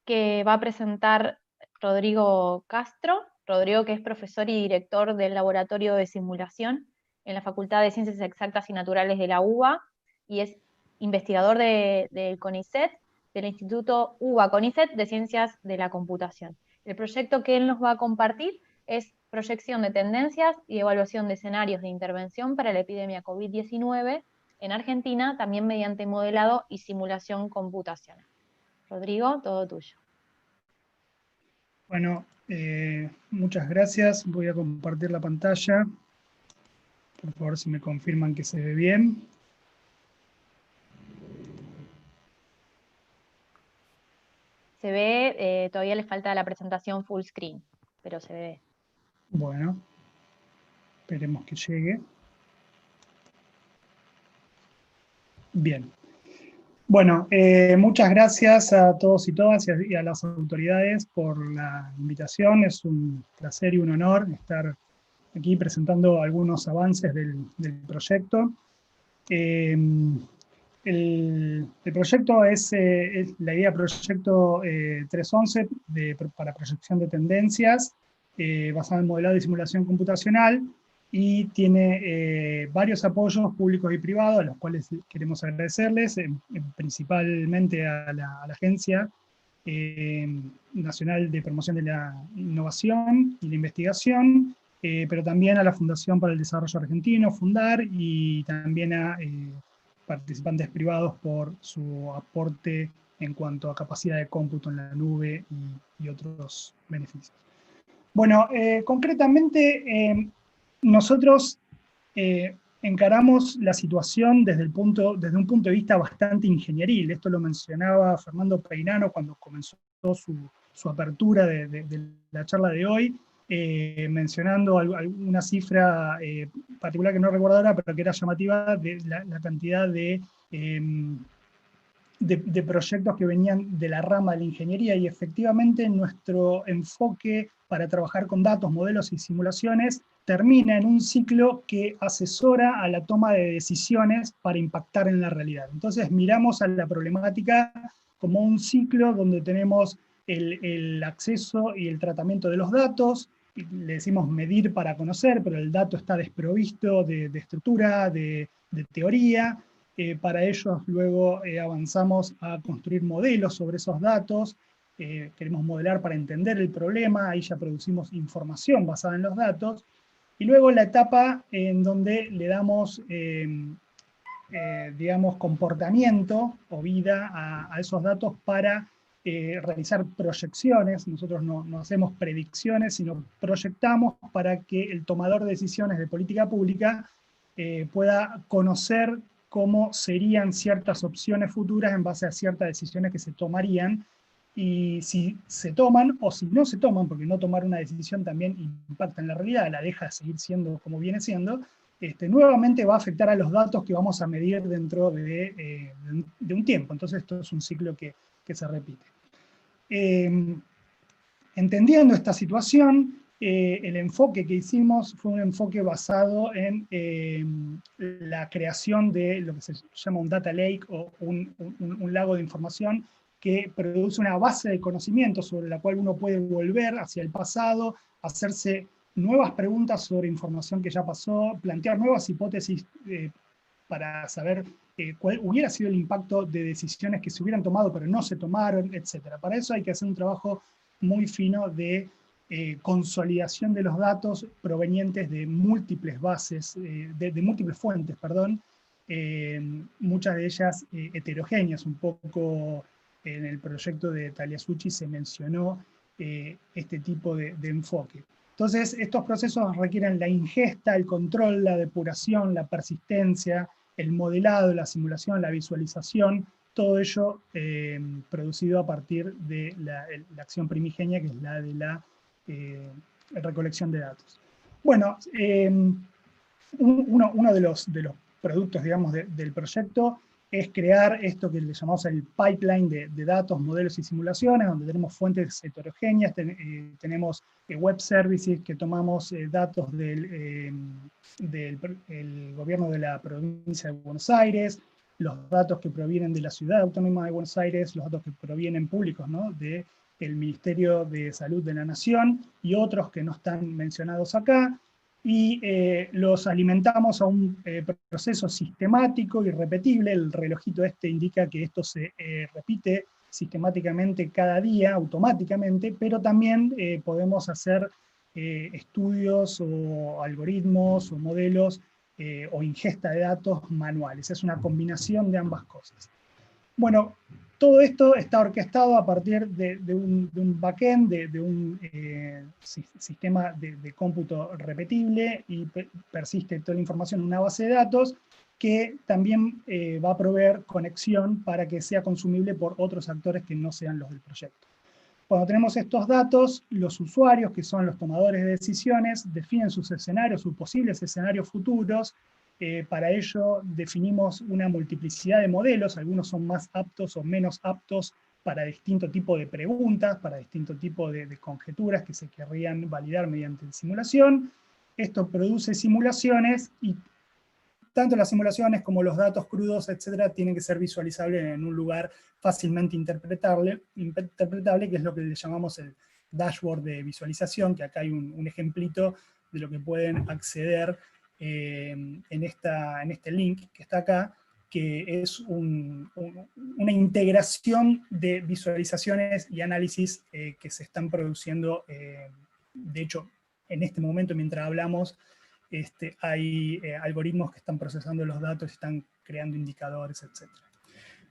que va a presentar Rodrigo Castro. Rodrigo, que es profesor y director del Laboratorio de Simulación en la Facultad de Ciencias Exactas y Naturales de la UBA, y es investigador del CONICET, del Instituto UBA-CONICET de Ciencias de la Computación. El proyecto que él nos va a compartir es proyección de tendencias y evaluación de escenarios de intervención para la epidemia COVID-19 en Argentina, también mediante modelado y simulación computacional. Rodrigo, todo tuyo. Bueno, muchas gracias. Voy a compartir la pantalla. Por favor, si me confirman que se ve bien. Se ve, todavía le falta la presentación full screen, pero se ve. Bueno, esperemos que llegue. Bien. Bueno, muchas gracias a todos y todas y a las autoridades por la invitación. Es un placer y un honor estar aquí presentando algunos avances del proyecto. El proyecto es la idea proyecto 311 para proyección de tendencias basada en modelado y simulación computacional, y tiene varios apoyos públicos y privados, a los cuales queremos agradecerles, principalmente a la Agencia Nacional de Promoción de la Innovación y la Investigación, pero también a la Fundación para el Desarrollo Argentino, Fundar, y también a participantes privados por su aporte en cuanto a capacidad de cómputo en la nube y otros beneficios. Bueno, concretamente, nosotros encaramos la situación desde un punto de vista bastante ingenieril. Esto lo mencionaba Fernando Peinano cuando comenzó su apertura de la charla de hoy, mencionando alguna cifra particular que no recuerdo ahora, pero que era llamativa de la cantidad de proyectos que venían de la rama de la ingeniería, y efectivamente nuestro enfoque para trabajar con datos, modelos y simulaciones termina en un ciclo que asesora a la toma de decisiones para impactar en la realidad. Entonces miramos a la problemática como un ciclo donde tenemos el acceso y el tratamiento de los datos. Le decimos medir para conocer, pero el dato está desprovisto de estructura, de teoría. Para ello luego avanzamos a construir modelos sobre esos datos. Queremos modelar para entender el problema, ahí ya producimos información basada en los datos. Y luego la etapa en donde le damos, digamos, comportamiento o vida a esos datos para realizar proyecciones. Nosotros no hacemos predicciones, sino proyectamos para que el tomador de decisiones de política pública pueda conocer cómo serían ciertas opciones futuras en base a ciertas decisiones que se tomarían, y si se toman o si no se toman, porque no tomar una decisión también impacta en la realidad, la deja de seguir siendo como viene siendo, nuevamente va a afectar a los datos que vamos a medir dentro de un tiempo. Entonces esto es un ciclo que se repite. Entendiendo esta situación, el enfoque que hicimos fue un enfoque basado en la creación de lo que se llama un data lake, o un lago de información que produce una base de conocimiento sobre la cual uno puede volver hacia el pasado, hacerse nuevas preguntas sobre información que ya pasó, plantear nuevas hipótesis para saber cuál hubiera sido el impacto de decisiones que se hubieran tomado pero no se tomaron, etc. Para eso hay que hacer un trabajo muy fino de consolidación de los datos provenientes de múltiples bases, de múltiples fuentes, perdón, muchas de ellas heterogéneas. Un poco en el proyecto de Taliasucci se mencionó este tipo de enfoque. Entonces, estos procesos requieren la ingesta, el control, la depuración, la persistencia, el modelado, la simulación, la visualización todo ello producido a partir de la acción primigenia, que es la de la recolección de datos. Bueno, uno de los productos, digamos, del proyecto es crear esto que le llamamos el pipeline de datos, modelos y simulaciones, donde tenemos fuentes heterogéneas, tenemos web services que tomamos datos del gobierno de la provincia de Buenos Aires, los datos que provienen de la Ciudad Autónoma de Buenos Aires, los datos que provienen públicos, ¿no?, del Ministerio de Salud de la Nación, y otros que no están mencionados acá, y los alimentamos a un proceso sistemático y repetible. El relojito este indica que esto se repite sistemáticamente cada día, automáticamente, pero también podemos hacer estudios o algoritmos o modelos o ingesta de datos manuales. Es una combinación de ambas cosas. Bueno, todo esto está orquestado a partir de un backend, de un sistema de cómputo repetible, y persiste toda la información en una base de datos que también va a proveer conexión para que sea consumible por otros actores que no sean los del proyecto. Cuando tenemos estos datos, los usuarios, que son los tomadores de decisiones, definen sus escenarios, sus posibles escenarios futuros. Para ello definimos una multiplicidad de modelos, algunos son más aptos o menos aptos para distinto tipo de preguntas, para distinto tipo de conjeturas que se querrían validar mediante simulación. Esto produce simulaciones, y tanto las simulaciones como los datos crudos, etcétera, tienen que ser visualizables en un lugar fácilmente interpretable, que es lo que le llamamos el dashboard de visualización, que acá hay un ejemplito de lo que pueden acceder en este link que está acá, que es una integración de visualizaciones y análisis que se están produciendo. De hecho, en este momento, mientras hablamos, hay algoritmos que están procesando los datos, están creando indicadores, etc.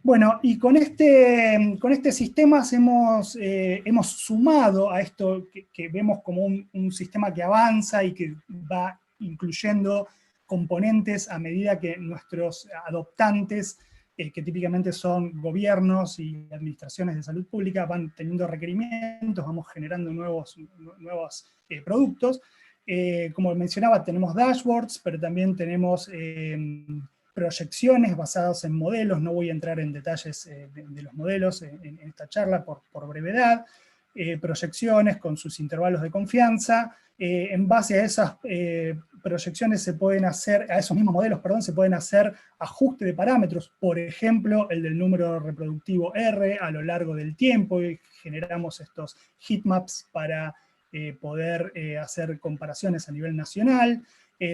Bueno, y con este sistema hemos sumado a esto que vemos como un sistema que avanza y que va incluyendo componentes a medida que nuestros adoptantes, que típicamente son gobiernos y administraciones de salud pública, van teniendo requerimientos, vamos generando nuevos productos. Como mencionaba, tenemos dashboards, pero también tenemos proyecciones basadas en modelos. No voy a entrar en detalles de los modelos en esta charla por brevedad. Proyecciones con sus intervalos de confianza. En base a esas proyecciones se pueden hacer, a esos mismos modelos, perdón, se pueden hacer ajuste de parámetros, por ejemplo, el del número reproductivo R a lo largo del tiempo, y generamos estos heatmaps para poder hacer comparaciones a nivel nacional.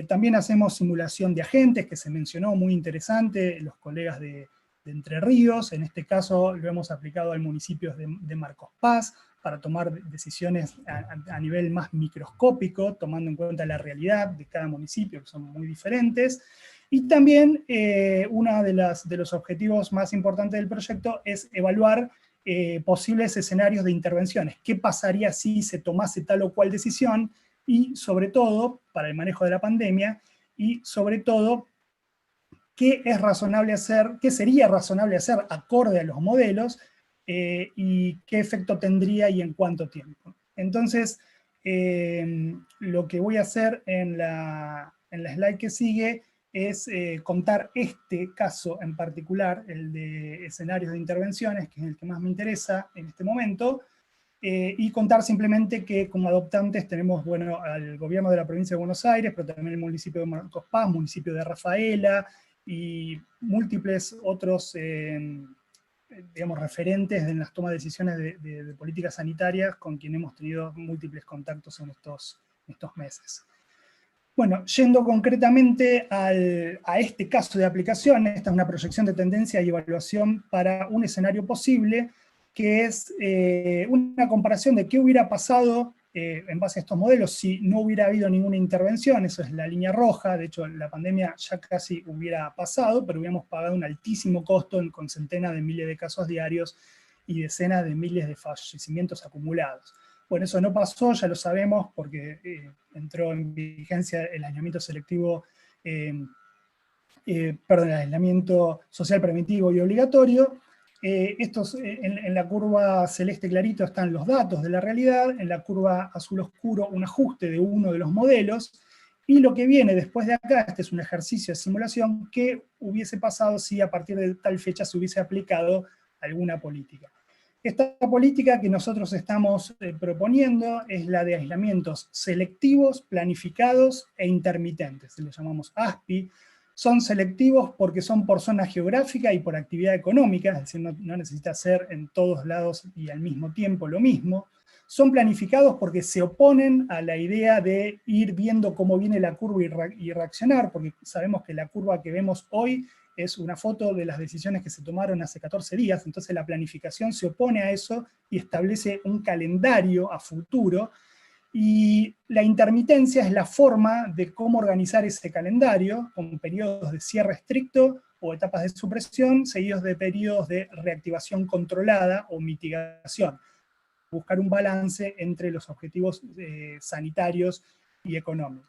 También hacemos simulación de agentes, que se mencionó, muy interesante, los colegas de Entre Ríos. En este caso lo hemos aplicado al municipio de Marcos Paz, para tomar decisiones a nivel más microscópico, tomando en cuenta la realidad de cada municipio, que son muy diferentes. Y también uno de los objetivos más importantes del proyecto es evaluar posibles escenarios de intervenciones. ¿Qué pasaría si se tomase tal o cual decisión? Y sobre todo, para el manejo de la pandemia, y sobre todo, ¿qué es razonable hacer? ¿Qué sería razonable hacer acorde a los modelos? Y qué efecto tendría y en cuánto tiempo. Entonces, lo que voy a hacer en la slide que sigue es contar este caso en particular, el de escenarios de intervenciones, que es el que más me interesa en este momento, y contar simplemente que como adoptantes tenemos, bueno, al gobierno de la provincia de Buenos Aires, pero también el municipio de Marcos Paz, municipio de Rafaela, y múltiples otros digamos, referentes en las tomas de decisiones de políticas sanitarias, con quien hemos tenido múltiples contactos en estos meses. Bueno, yendo concretamente a este caso de aplicación, esta es una proyección de tendencia y evaluación para un escenario posible, que es una comparación de qué hubiera pasado en base a estos modelos si no hubiera habido ninguna intervención. Eso es la línea roja. De hecho, la pandemia ya casi hubiera pasado, pero hubiéramos pagado un altísimo costo con centenas de miles de casos diarios y decenas de miles de fallecimientos acumulados. Bueno, eso no pasó, ya lo sabemos, porque entró en vigencia el aislamiento selectivo, el aislamiento social preventivo y obligatorio. En la curva celeste clarito están los datos de la realidad, en la curva azul oscuro un ajuste de uno de los modelos, y lo que viene después de acá, este es un ejercicio de simulación, que hubiese pasado si a partir de tal fecha se hubiese aplicado alguna política. Esta política que nosotros estamos proponiendo es la de aislamientos selectivos, planificados e intermitentes, le llamamos ASPI. Son selectivos porque son por zona geográfica y por actividad económica, es decir, no necesita ser en todos lados y al mismo tiempo lo mismo. Son planificados porque se oponen a la idea de ir viendo cómo viene la curva y reaccionar, porque sabemos que la curva que vemos hoy es una foto de las decisiones que se tomaron hace 14 días, entonces la planificación se opone a eso y establece un calendario a futuro, y la intermitencia es la forma de cómo organizar ese calendario, con periodos de cierre estricto o etapas de supresión, seguidos de periodos de reactivación controlada o mitigación. Buscar un balance entre los objetivos sanitarios y económicos.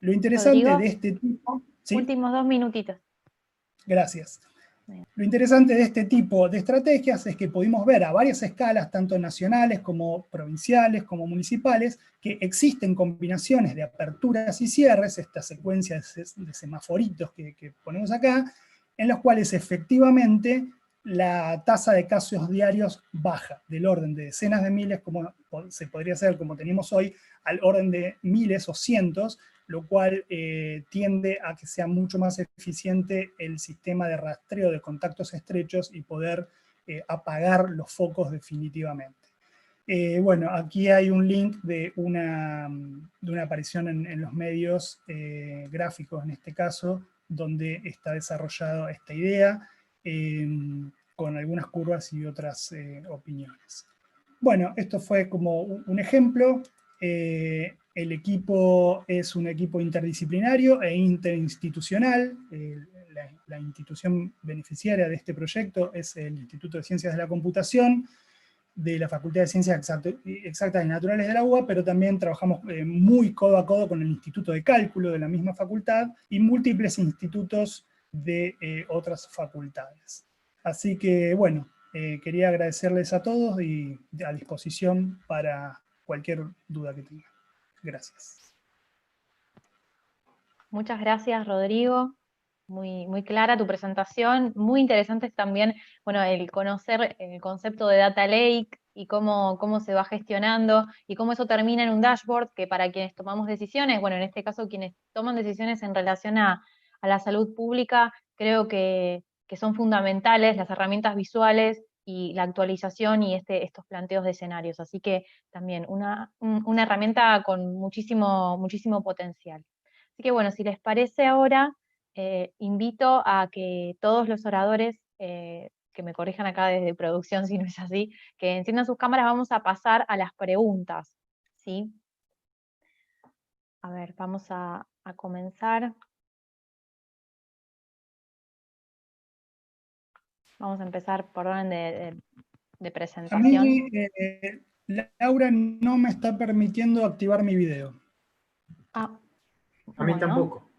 Lo interesante Rodrigo, de este tipo... ¿sí? Últimos 2 minutitos. Gracias. Lo interesante de este tipo de estrategias es que pudimos ver a varias escalas, tanto nacionales como provinciales, como municipales, que existen combinaciones de aperturas y cierres, esta secuencia de semaforitos que ponemos acá, en los cuales efectivamente la tasa de casos diarios baja, del orden de decenas de miles, como se podría hacer como tenemos hoy, al orden de miles o cientos, lo cual tiende a que sea mucho más eficiente el sistema de rastreo de contactos estrechos y poder apagar los focos definitivamente. Bueno, aquí hay un link de una aparición en los medios gráficos, en este caso, donde está desarrollada esta idea, con algunas curvas y otras opiniones. Bueno, esto fue como un ejemplo. El equipo es un equipo interdisciplinario e interinstitucional. La institución beneficiaria de este proyecto es el Instituto de Ciencias de la Computación, de la Facultad de Ciencias Exactas y Naturales de la UBA, pero también trabajamos muy codo a codo con el Instituto de Cálculo de la misma facultad y múltiples institutos de otras facultades. Así que, bueno, quería agradecerles a todos y a disposición para cualquier duda que tengan. Gracias. Muchas gracias, Rodrigo. Muy clara tu presentación. Muy interesante también, bueno, el conocer el concepto de Data Lake y cómo se va gestionando y cómo eso termina en un dashboard que para quienes tomamos decisiones, bueno, en este caso quienes toman decisiones en relación a la salud pública, creo que son fundamentales las herramientas visuales y la actualización y estos planteos de escenarios. Así que también una herramienta con muchísimo potencial. Así que bueno, si les parece ahora, invito a que todos los oradores, que me corrijan acá desde producción si no es así, que enciendan sus cámaras. Vamos a pasar a las preguntas, ¿sí? A ver, vamos a comenzar. Vamos a empezar por orden de presentación. A mí, Laura no me está permitiendo activar mi video. A mí tampoco.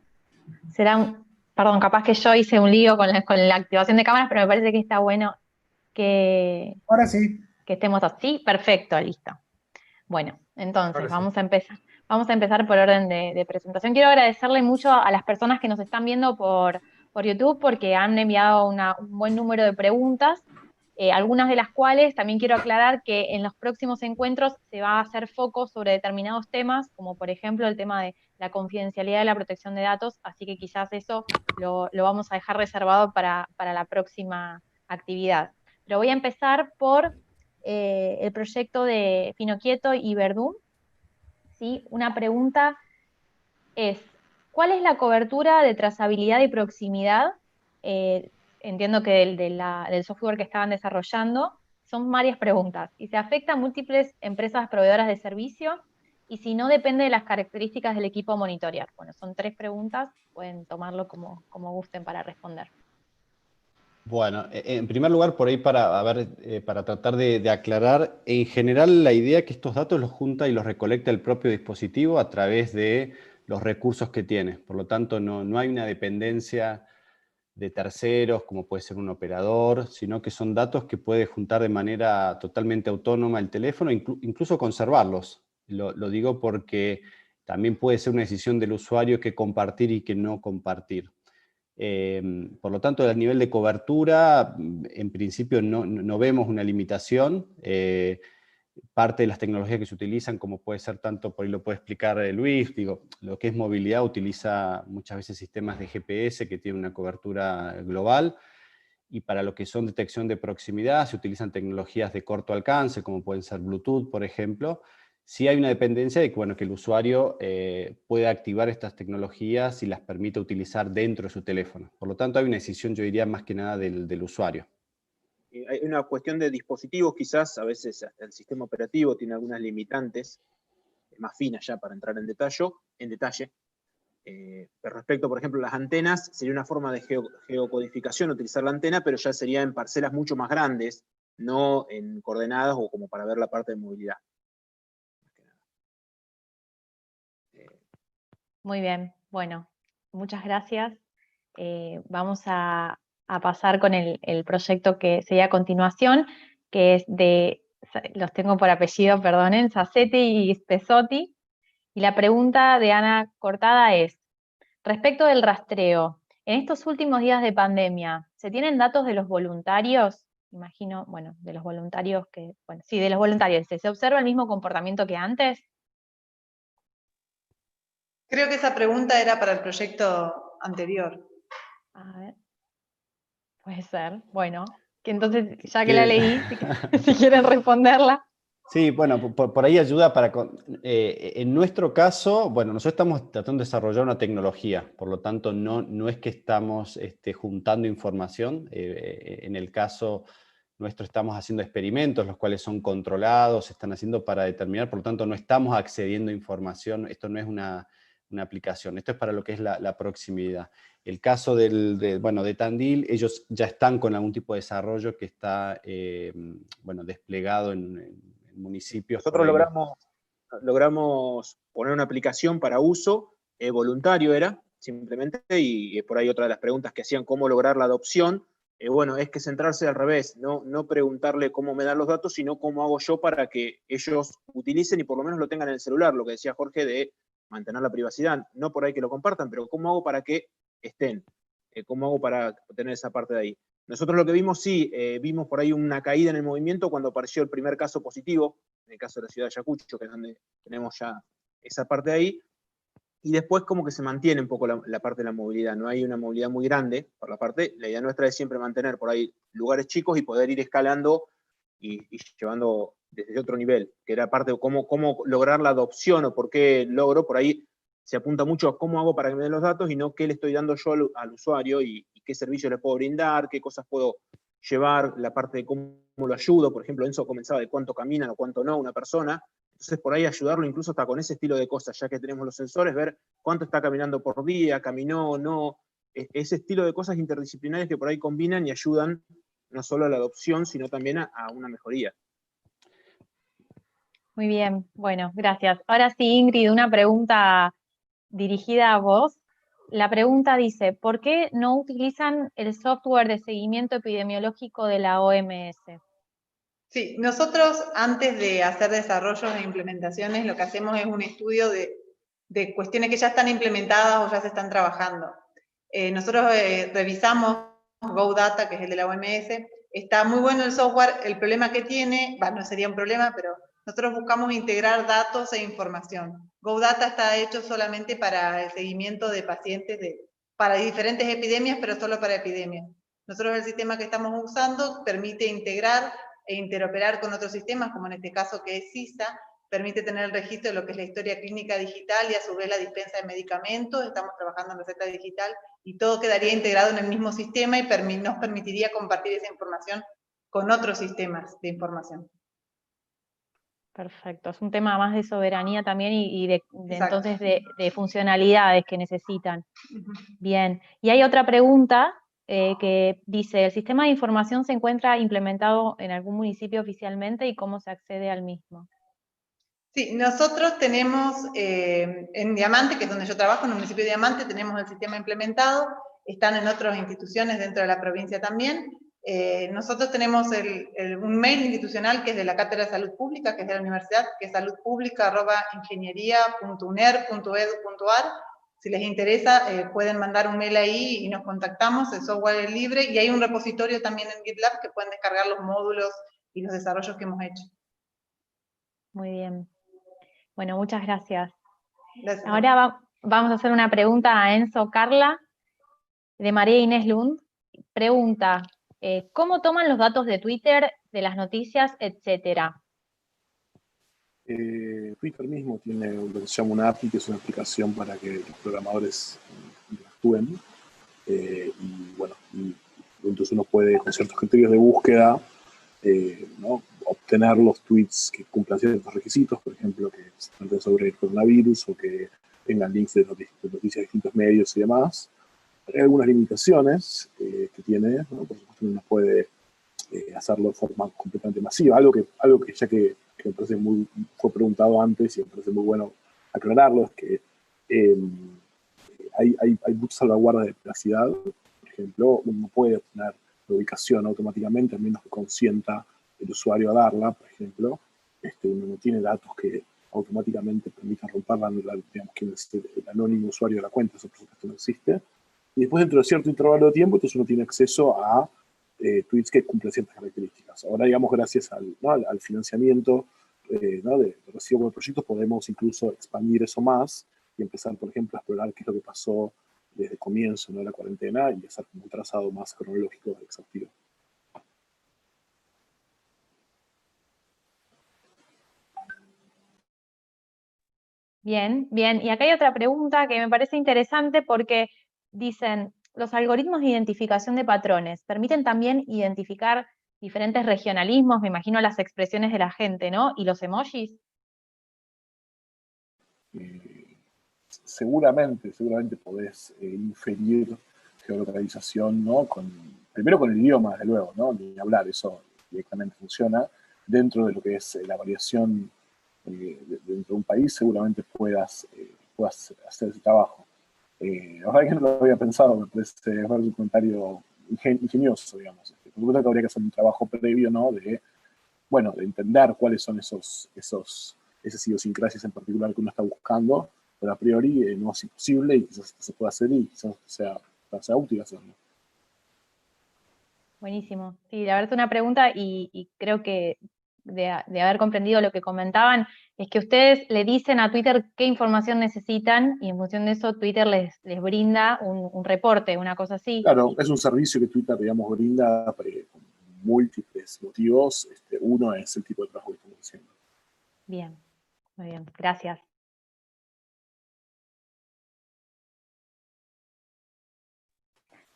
Perdón, capaz que yo hice un lío con la activación de cámaras, pero me parece que está bueno que... Ahora sí. Que estemos así. Perfecto, listo. Bueno, entonces vamos a empezar por orden de presentación. Quiero agradecerle mucho a las personas que nos están viendo por YouTube, porque han enviado un buen número de preguntas, algunas de las cuales también quiero aclarar que en los próximos encuentros se va a hacer foco sobre determinados temas, como por ejemplo el tema de la confidencialidad y la protección de datos, así que quizás eso lo vamos a dejar reservado para la próxima actividad. Pero voy a empezar por el proyecto de Finoquieto y Verdún. ¿Sí? Una pregunta es, ¿cuál es la cobertura de trazabilidad y proximidad? Entiendo que del software que estaban desarrollando. Son varias preguntas. ¿Y se afecta a múltiples empresas proveedoras de servicio? Y si no, depende de las características del equipo a monitorear. Bueno, son 3 preguntas, pueden tomarlo como gusten para responder. Bueno, en primer lugar, por ahí para tratar de aclarar, en general la idea es que estos datos los junta y los recolecta el propio dispositivo a través de los recursos que tiene. Por lo tanto, no hay una dependencia de terceros, como puede ser un operador, sino que son datos que puede juntar de manera totalmente autónoma el teléfono, incluso conservarlos. Lo digo porque también puede ser una decisión del usuario qué compartir y qué no compartir. Por lo tanto, a nivel de cobertura, en principio no vemos una limitación. Parte de las tecnologías que se utilizan, como puede ser tanto, por ahí lo puede explicar Luis, digo, lo que es movilidad utiliza muchas veces sistemas de GPS que tienen una cobertura global, y para lo que son detección de proximidad se utilizan tecnologías de corto alcance, como pueden ser Bluetooth, por ejemplo. Sí hay una dependencia de que, bueno, que el usuario pueda activar estas tecnologías y las permita utilizar dentro de su teléfono. Por lo tanto, hay una decisión, yo diría, más que nada del usuario. Hay una cuestión de dispositivos, quizás, a veces el sistema operativo tiene algunas limitantes, más finas ya para entrar en detalle. Pero respecto, por ejemplo, a las antenas, sería una forma de geocodificación utilizar la antena, pero ya sería en parcelas mucho más grandes, no en coordenadas o como para ver la parte de movilidad. Muy bien, bueno, muchas gracias. Vamos a pasar con el proyecto que sería a continuación, que es de, los tengo por apellido, perdonen, Sassetti y Spesotti. Y la pregunta de Ana Cortada es, respecto del rastreo, en estos últimos días de pandemia, ¿se tienen datos de los voluntarios? Imagino, bueno, de los voluntarios que, bueno, sí, de los voluntarios, ¿se observa el mismo comportamiento que antes? Creo que esa pregunta era para el proyecto anterior. A ver. Puede ser, bueno, que entonces, ya que la leí, si quieren responderla. Sí, bueno, por ahí ayuda para... en nuestro caso, bueno, nosotros estamos tratando de desarrollar una tecnología, por lo tanto no es que estamos juntando información. En el caso nuestro estamos haciendo experimentos, los cuales son controlados, se están haciendo para determinar, por lo tanto no estamos accediendo a información, esto no es una aplicación, esto es para lo que es la proximidad. El caso de Tandil, ellos ya están con algún tipo de desarrollo que está bueno, desplegado en municipios. Nosotros logramos poner una aplicación para uso voluntario, simplemente, y por ahí otra de las preguntas que hacían, cómo lograr la adopción, bueno, es que centrarse al revés, no preguntarle cómo me dan los datos, sino cómo hago yo para que ellos utilicen y por lo menos lo tengan en el celular, lo que decía Jorge de mantener la privacidad, no por ahí que lo compartan, pero cómo hago para que estén, cómo hago para tener esa parte de ahí. Nosotros lo que vimos, sí, vimos por ahí una caída en el movimiento cuando apareció el primer caso positivo, en el caso de la ciudad de Ayacucho, que es donde tenemos ya esa parte de ahí, y después como que se mantiene un poco la parte de la movilidad, no hay una movilidad muy grande por la parte, la idea nuestra es siempre mantener por ahí lugares chicos y poder ir escalando y llevando desde otro nivel, que era parte de cómo lograr la adopción o por qué logro, por ahí se apunta mucho a cómo hago para que me den los datos y no qué le estoy dando yo al usuario y qué servicio le puedo brindar, qué cosas puedo llevar, la parte de cómo lo ayudo. Por ejemplo, Enzo comenzaba de cuánto camina o cuánto no una persona. Entonces, por ahí ayudarlo incluso hasta con ese estilo de cosas, ya que tenemos los sensores, ver cuánto está caminando por día, caminó o no. Ese estilo de cosas interdisciplinarias que por ahí combinan y ayudan no solo a la adopción, sino también a una mejoría. Muy bien, bueno, gracias. Ahora sí, Ingrid, una pregunta dirigida a vos. La pregunta dice, ¿por qué no utilizan el software de seguimiento epidemiológico de la OMS? Sí, nosotros antes de hacer desarrollos e implementaciones, lo que hacemos es un estudio de cuestiones que ya están implementadas o ya se están trabajando. Nosotros revisamos GoData, que es el de la OMS, está muy bueno el software, el problema que tiene, no sería un problema, pero nosotros buscamos integrar datos e información. GoData está hecho solamente para el seguimiento de pacientes para diferentes epidemias, pero solo para epidemias. Nosotros el sistema que estamos usando permite integrar e interoperar con otros sistemas, como en este caso que es CISA, permite tener el registro de lo que es la historia clínica digital y a su vez la dispensa de medicamentos, estamos trabajando en receta digital y todo quedaría integrado en el mismo sistema y nos permitiría compartir esa información con otros sistemas de información. Perfecto, es un tema más de soberanía también y entonces de funcionalidades que necesitan. Bien, y hay otra pregunta que dice, ¿el sistema de información se encuentra implementado en algún municipio oficialmente y cómo se accede al mismo? Sí, nosotros tenemos en Diamante, que es donde yo trabajo, en el municipio de Diamante, tenemos el sistema implementado. están en otras instituciones dentro de la provincia también. Nosotros tenemos un mail institucional que es de la Cátedra de Salud Pública, que es de la universidad, que es saludpublica@ingeniería.uner.edu.ar. Si les interesa, pueden mandar un mail ahí y nos contactamos. El software es libre y hay un repositorio también en GitLab que pueden descargar los módulos y los desarrollos que hemos hecho. Muy bien. Bueno, muchas gracias. Gracias. Ahora vamos a hacer una pregunta a Enzo Carla, de María Inés Lund. Pregunta, ¿cómo toman los datos de Twitter, de las noticias, etcétera? Twitter mismo tiene lo que se llama una API, que es una aplicación para que los programadores interactúen. Y bueno, entonces uno puede, con ciertos criterios de búsqueda, ¿no?, obtener los tweets que cumplan ciertos requisitos, por ejemplo, que se traten sobre el coronavirus o que tengan links de noticias de distintos medios y demás. Hay algunas limitaciones que tiene, ¿no? Por supuesto uno no puede hacerlo de forma completamente masiva, algo que me parece fue preguntado antes y me parece muy bueno aclararlo, es que hay muchas salvaguardas de privacidad. Por ejemplo, uno no puede obtener la ubicación automáticamente, a menos que consienta el usuario a darla, por ejemplo. Uno no tiene datos que automáticamente permitan romperla, digamos, quién es el anónimo usuario de la cuenta, eso por supuesto no existe. Y después, dentro de cierto intervalo de tiempo, entonces uno tiene acceso a tweets que cumplen ciertas características. Ahora, digamos, gracias al financiamiento ¿no?, de recibo de proyectos, podemos incluso expandir eso más y empezar, por ejemplo, a explorar qué es lo que pasó desde el comienzo, ¿no?, de la cuarentena, y hacer un trazado más cronológico exhaustivo. Bien, bien. Y acá hay otra pregunta que me parece interesante porque dicen, los algoritmos de identificación de patrones permiten también identificar diferentes regionalismos, me imagino las expresiones de la gente, ¿no? ¿Y los emojis? Seguramente podés inferir geolocalización, ¿no?, primero con el idioma, desde luego, ¿no?, ni hablar, eso directamente funciona. Dentro de lo que es la variación dentro de un país, seguramente puedas hacer ese trabajo. La verdad que no lo había pensado, me parece un comentario ingenioso, digamos. Por supuesto que habría que hacer un trabajo previo, ¿no?, de entender cuáles son esas idiosincrasias en particular que uno está buscando, pero a priori no es imposible y quizás se pueda hacer y quizás sea útil hacerlo. Buenísimo. Sí, la verdad es una pregunta y creo que de haber comprendido lo que comentaban, es que ustedes le dicen a Twitter qué información necesitan y en función de eso Twitter les brinda un reporte, una cosa así. Claro, es un servicio que Twitter, digamos, brinda por múltiples motivos. Uno es el tipo de trabajo que estamos haciendo. Bien, muy bien, gracias.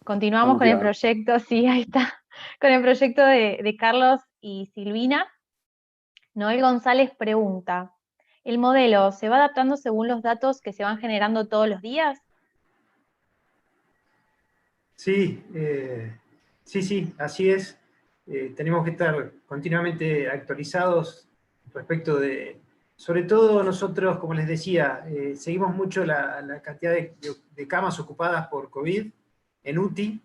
Continuamos con el proyecto, sí, ahí está, con el proyecto de Carlos y Silvina. Noel González pregunta, ¿el modelo se va adaptando según los datos que se van generando todos los días? Sí, sí, así es. Tenemos que estar continuamente actualizados respecto de, sobre todo nosotros, como les decía, seguimos mucho la cantidad de camas ocupadas por COVID en UTI,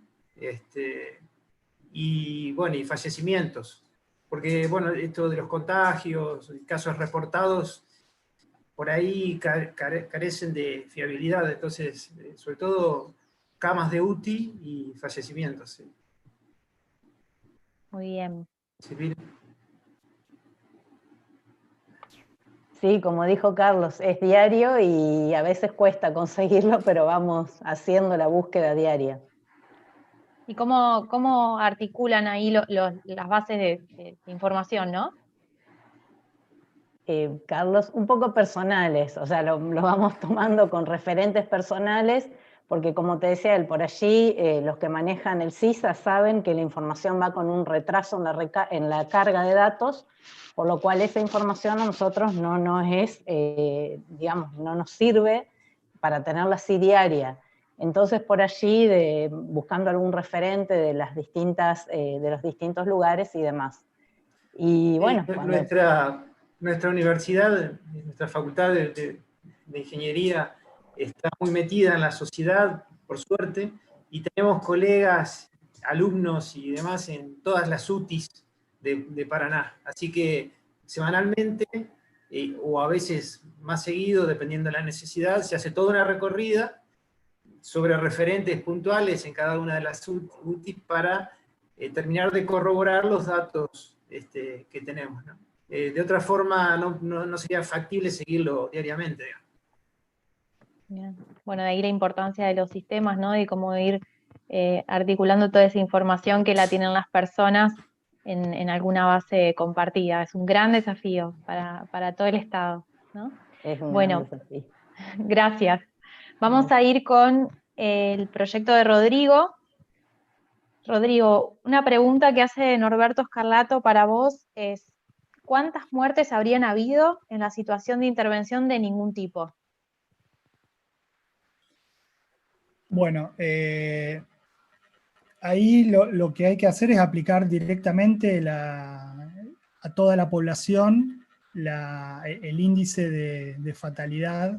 y bueno, y fallecimientos. Porque, bueno, esto de los contagios, casos reportados, por ahí carecen de fiabilidad, entonces, sobre todo camas de UTI y fallecimientos. Sí. Muy bien. Silvina. Sí, como dijo Carlos, es diario y a veces cuesta conseguirlo, pero vamos haciendo la búsqueda diaria. ¿Y cómo articulan ahí las bases de información, no? Carlos, un poco personales, o sea, lo vamos tomando con referentes personales, porque como te decía él, por allí los que manejan el CISA saben que la información va con un retraso en la carga de datos, por lo cual esa información a nosotros no nos digamos, no nos sirve para tenerla así diaria. Entonces por allí, buscando algún referente de los distintos lugares y demás. Y bueno, nuestra universidad, nuestra facultad de ingeniería está muy metida en la sociedad, por suerte, y tenemos colegas, alumnos y demás en todas las UTIs de Paraná. Así que semanalmente, o a veces más seguido, dependiendo de la necesidad, se hace toda una recorrida sobre referentes puntuales en cada una de las UTIs para terminar de corroborar los datos que tenemos, ¿no? De otra forma, no sería factible seguirlo diariamente, digamos. Bien. Bueno, de ahí la importancia de los sistemas, ¿no? Y cómo ir articulando toda esa información que la tienen las personas en alguna base compartida. Es un gran desafío para todo el Estado, ¿no? Es un Bueno, gran desafío. gracias. Vamos a ir con el proyecto de Rodrigo. Rodrigo, una pregunta que hace Norberto Scarlato para vos es: ¿cuántas muertes habrían habido en la situación de intervención de ningún tipo? Bueno, ahí lo que hay que hacer es aplicar directamente a toda la población el índice de fatalidad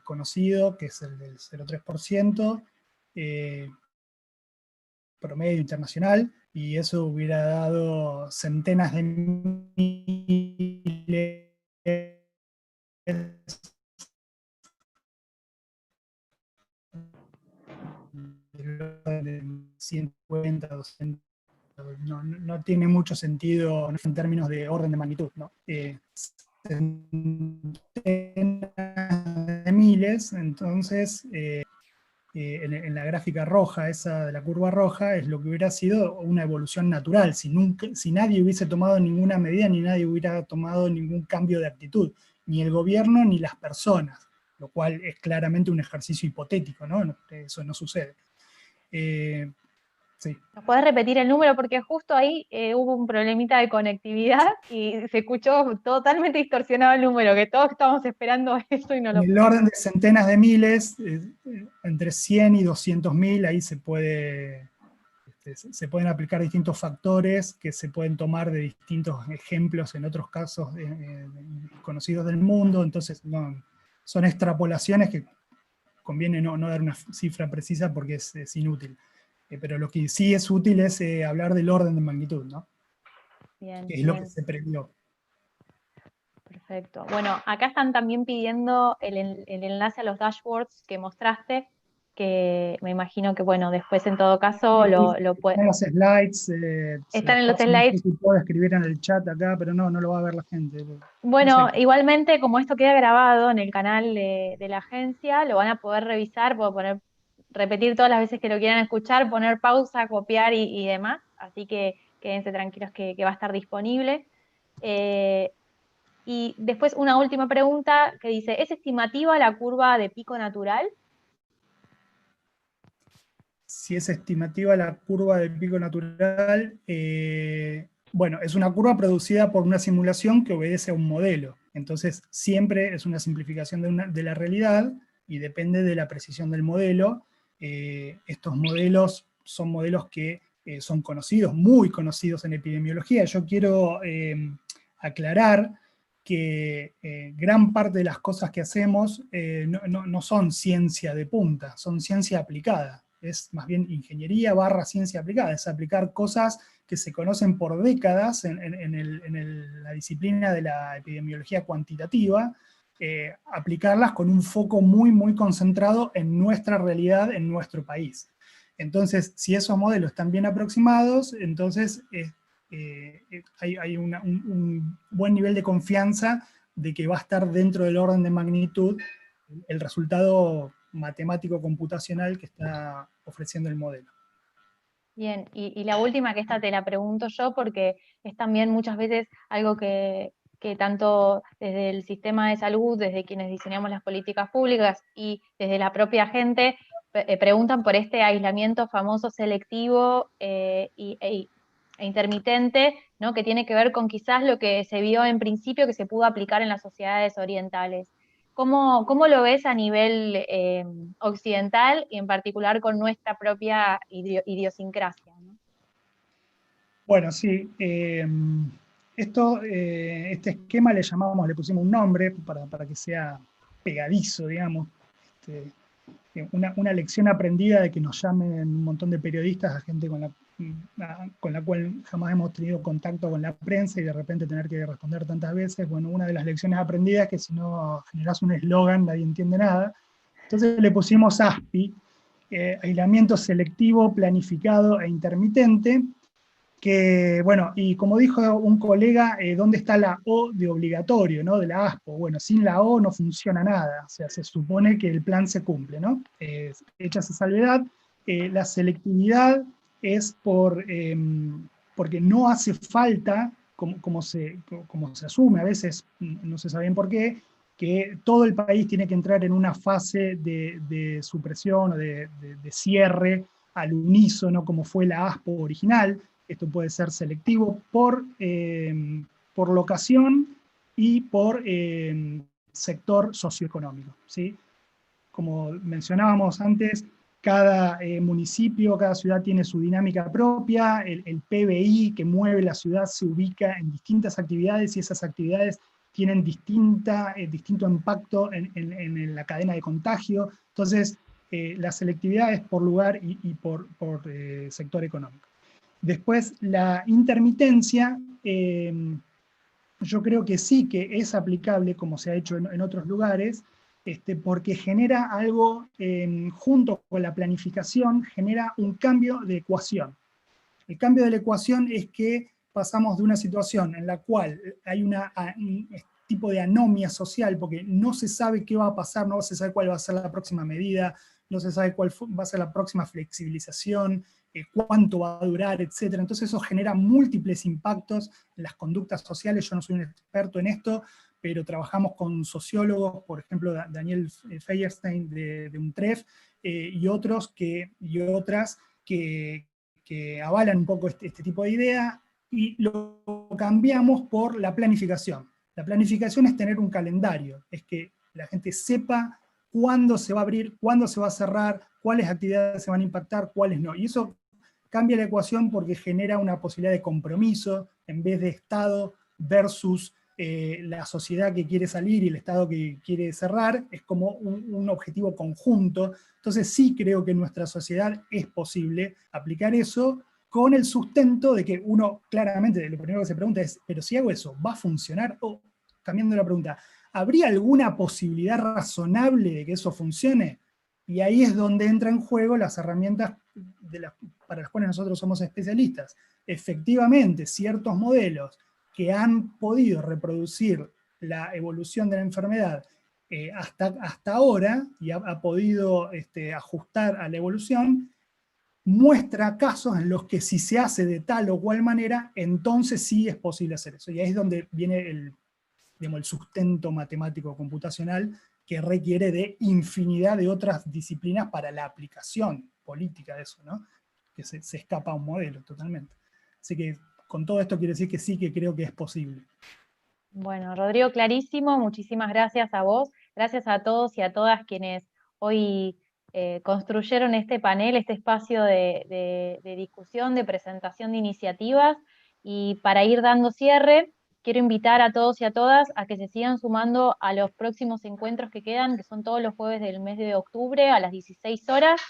conocido, que es el del 0,3%, promedio internacional, y eso hubiera dado centenas de miles de 150, 200, no tiene mucho sentido en términos de orden de magnitud, ¿no? Centenas de miles, entonces en la gráfica roja, esa de la curva roja, es lo que hubiera sido una evolución natural, si nadie hubiese tomado ninguna medida, ni nadie hubiera tomado ningún cambio de actitud, ni el gobierno ni las personas, lo cual es claramente un ejercicio hipotético, ¿no? Eso no sucede. Sí. ¿Nos podés repetir el número? Porque justo ahí hubo un problemita de conectividad y se escuchó totalmente distorsionado el número, que todos estábamos esperando eso y no lo... En el orden de centenas de miles, entre 100 y 200.000, ahí se pueden aplicar distintos factores que se pueden tomar de distintos ejemplos en otros casos conocidos del mundo, entonces son extrapolaciones que conviene no dar una cifra precisa porque es inútil. Pero lo que sí es útil es hablar del orden de magnitud, ¿no? Bien, que es lo que se previó. Perfecto. Bueno, acá están también pidiendo el enlace a los dashboards que mostraste, que me imagino que, bueno, después en todo caso lo puede... Están los slides. Están en los slides. No sé si puedo escribir en el chat acá, pero no lo va a ver la gente. Bueno, no sé. Igualmente, como esto queda grabado en el canal de la agencia, lo van a poder revisar, puedo repetir todas las veces que lo quieran escuchar, poner pausa, copiar y demás, así que quédense tranquilos que va a estar disponible. Y después una última pregunta que dice: ¿es estimativa la curva de pico natural? Si es estimativa la curva de pico natural, bueno, es una curva producida por una simulación que obedece a un modelo. Entonces, siempre es una simplificación de la realidad y depende de la precisión del modelo. Estos modelos son modelos que son conocidos, muy conocidos en epidemiología. Yo quiero aclarar que gran parte de las cosas que hacemos no son ciencia de punta, son ciencia aplicada. Es más bien ingeniería / ciencia aplicada, es aplicar cosas que se conocen por décadas en la disciplina de la epidemiología cuantitativa, aplicarlas con un foco muy, muy concentrado en nuestra realidad, en nuestro país. Entonces, si esos modelos están bien aproximados, entonces hay un buen nivel de confianza de que va a estar dentro del orden de magnitud el resultado matemático computacional que está ofreciendo el modelo. Bien, y la última, que esta te la pregunto yo, porque es también muchas veces algo que tanto desde el sistema de salud, desde quienes diseñamos las políticas públicas y desde la propia gente, preguntan por este aislamiento famoso selectivo e intermitente, ¿no? Que tiene que ver con quizás lo que se vio en principio que se pudo aplicar en las sociedades orientales. ¿Cómo lo ves a nivel occidental y en particular con nuestra propia idiosincrasia, ¿no? Bueno, sí. Este esquema le pusimos un nombre para que sea pegadizo, digamos. una lección aprendida de que nos llamen un montón de periodistas, a gente con la cual jamás hemos tenido contacto con la prensa y de repente tener que responder tantas veces. Bueno, una de las lecciones aprendidas es que si no generás un eslogan nadie entiende nada. Entonces le pusimos ASPI, aislamiento selectivo, planificado e intermitente, que, bueno, y como dijo un colega, ¿dónde está la O de obligatorio, ¿no? De la ASPO? Bueno, sin la O no funciona nada, o sea, se supone que el plan se cumple, ¿no? Hecha esa salvedad, la selectividad es porque no hace falta, como se asume a veces, no se sabe bien por qué, que todo el país tiene que entrar en una fase de supresión o de cierre al unísono, como fue la ASPO original. Esto puede ser selectivo por locación y por sector socioeconómico, ¿sí? Como mencionábamos antes, cada municipio, cada ciudad tiene su dinámica propia, el PBI que mueve la ciudad se ubica en distintas actividades y esas actividades tienen distinto impacto en la cadena de contagio. Entonces, la selectividad es por lugar y por sector económico. Después, la intermitencia, yo creo que sí que es aplicable, como se ha hecho en otros lugares, porque genera algo, junto con la planificación, genera un cambio de ecuación. El cambio de la ecuación es que pasamos de una situación en la cual hay un tipo de anomia social, porque no se sabe qué va a pasar, no se sabe cuál va a ser la próxima medida, no se sabe cuál va a ser la próxima flexibilización, cuánto va a durar, etc. Entonces eso genera múltiples impactos en las conductas sociales. Yo no soy un experto en esto, pero trabajamos con sociólogos, por ejemplo, Daniel Feierstein de UNTREF, y otras que avalan un poco este tipo de idea, y lo cambiamos por la planificación. La planificación es tener un calendario, es que la gente sepa cuándo se va a abrir, cuándo se va a cerrar, cuáles actividades se van a impactar, cuáles no. Y eso cambia la ecuación porque genera una posibilidad de compromiso en vez de Estado versus la sociedad que quiere salir y el Estado que quiere cerrar. Es como un objetivo conjunto. Entonces sí creo que en nuestra sociedad es posible aplicar eso con el sustento de que uno claramente lo primero que se pregunta es, pero si hago eso, ¿va a funcionar? O, cambiando la pregunta, ¿habría alguna posibilidad razonable de que eso funcione? Y ahí es donde entran en juego las herramientas para las cuales nosotros somos especialistas. Efectivamente, ciertos modelos que han podido reproducir la evolución de la enfermedad hasta ahora, y ha podido ajustar a la evolución, muestra casos en los que si se hace de tal o cual manera, entonces sí es posible hacer eso. Y ahí es donde viene el sustento matemático computacional que requiere de infinidad de otras disciplinas para la aplicación política de eso, ¿no? Que se escapa a un modelo totalmente. Así que con todo esto quiero decir que sí que creo que es posible. Bueno, Rodrigo, clarísimo, muchísimas gracias a vos, gracias a todos y a todas quienes hoy construyeron este panel, este espacio de discusión, de presentación de iniciativas, y para ir dando cierre, quiero invitar a todos y a todas a que se sigan sumando a los próximos encuentros que quedan, que son todos los jueves del mes de octubre a las 16 horas,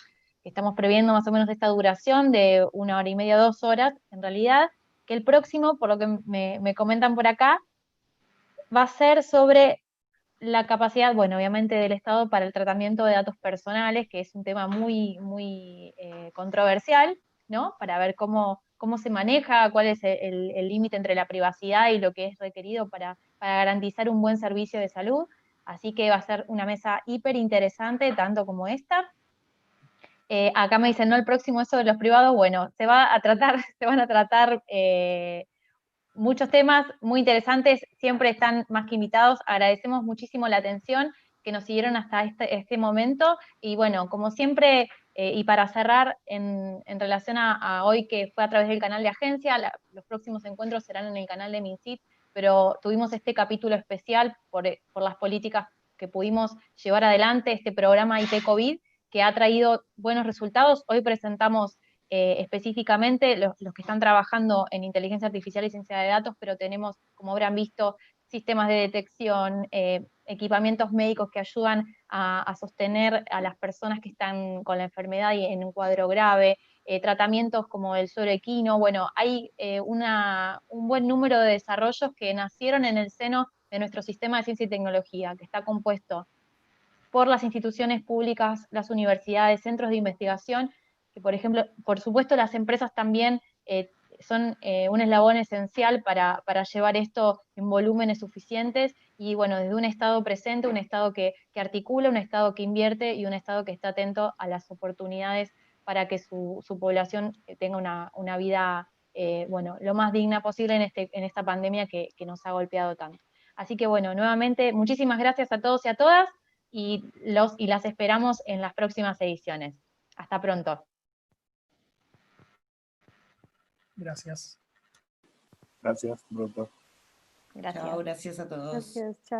que estamos previendo más o menos esta duración de 1 hora y media, 2 horas, en realidad, que el próximo, por lo que me comentan por acá, va a ser sobre la capacidad, bueno, obviamente del Estado para el tratamiento de datos personales, que es un tema muy, muy controversial, ¿no? Para ver cómo se maneja, cuál es el límite entre la privacidad y lo que es requerido para garantizar un buen servicio de salud. Así que va a ser una mesa hiper interesante, tanto como esta. Acá me dicen, no, el próximo eso de los privados, bueno, se van a tratar muchos temas muy interesantes, siempre están más que invitados. Agradecemos muchísimo la atención que nos siguieron hasta este momento, y bueno, como siempre, y para cerrar, en relación a hoy que fue a través del canal de Agencia, los próximos encuentros serán en el canal de MinSit, pero tuvimos este capítulo especial por las políticas que pudimos llevar adelante, este programa IT COVID, que ha traído buenos resultados. Hoy presentamos específicamente los que están trabajando en inteligencia artificial y ciencia de datos, pero tenemos, como habrán visto, sistemas de detección, equipamientos médicos que ayudan a sostener a las personas que están con la enfermedad y en un cuadro grave, tratamientos como el suero equino. Bueno, hay un buen número de desarrollos que nacieron en el seno de nuestro sistema de ciencia y tecnología, que está compuesto por las instituciones públicas, las universidades, centros de investigación, que por ejemplo, por supuesto las empresas también son un eslabón esencial para llevar esto en volúmenes suficientes, y bueno, desde un Estado presente, un Estado que articula, un Estado que invierte y un Estado que está atento a las oportunidades para que su población tenga una vida bueno, lo más digna posible en esta pandemia que nos ha golpeado tanto. Así que bueno, nuevamente, muchísimas gracias a todos y a todas, y las esperamos en las próximas ediciones. Hasta pronto. Gracias. Gracias, pronto. Gracias. Chao, gracias a todos. Gracias, chao.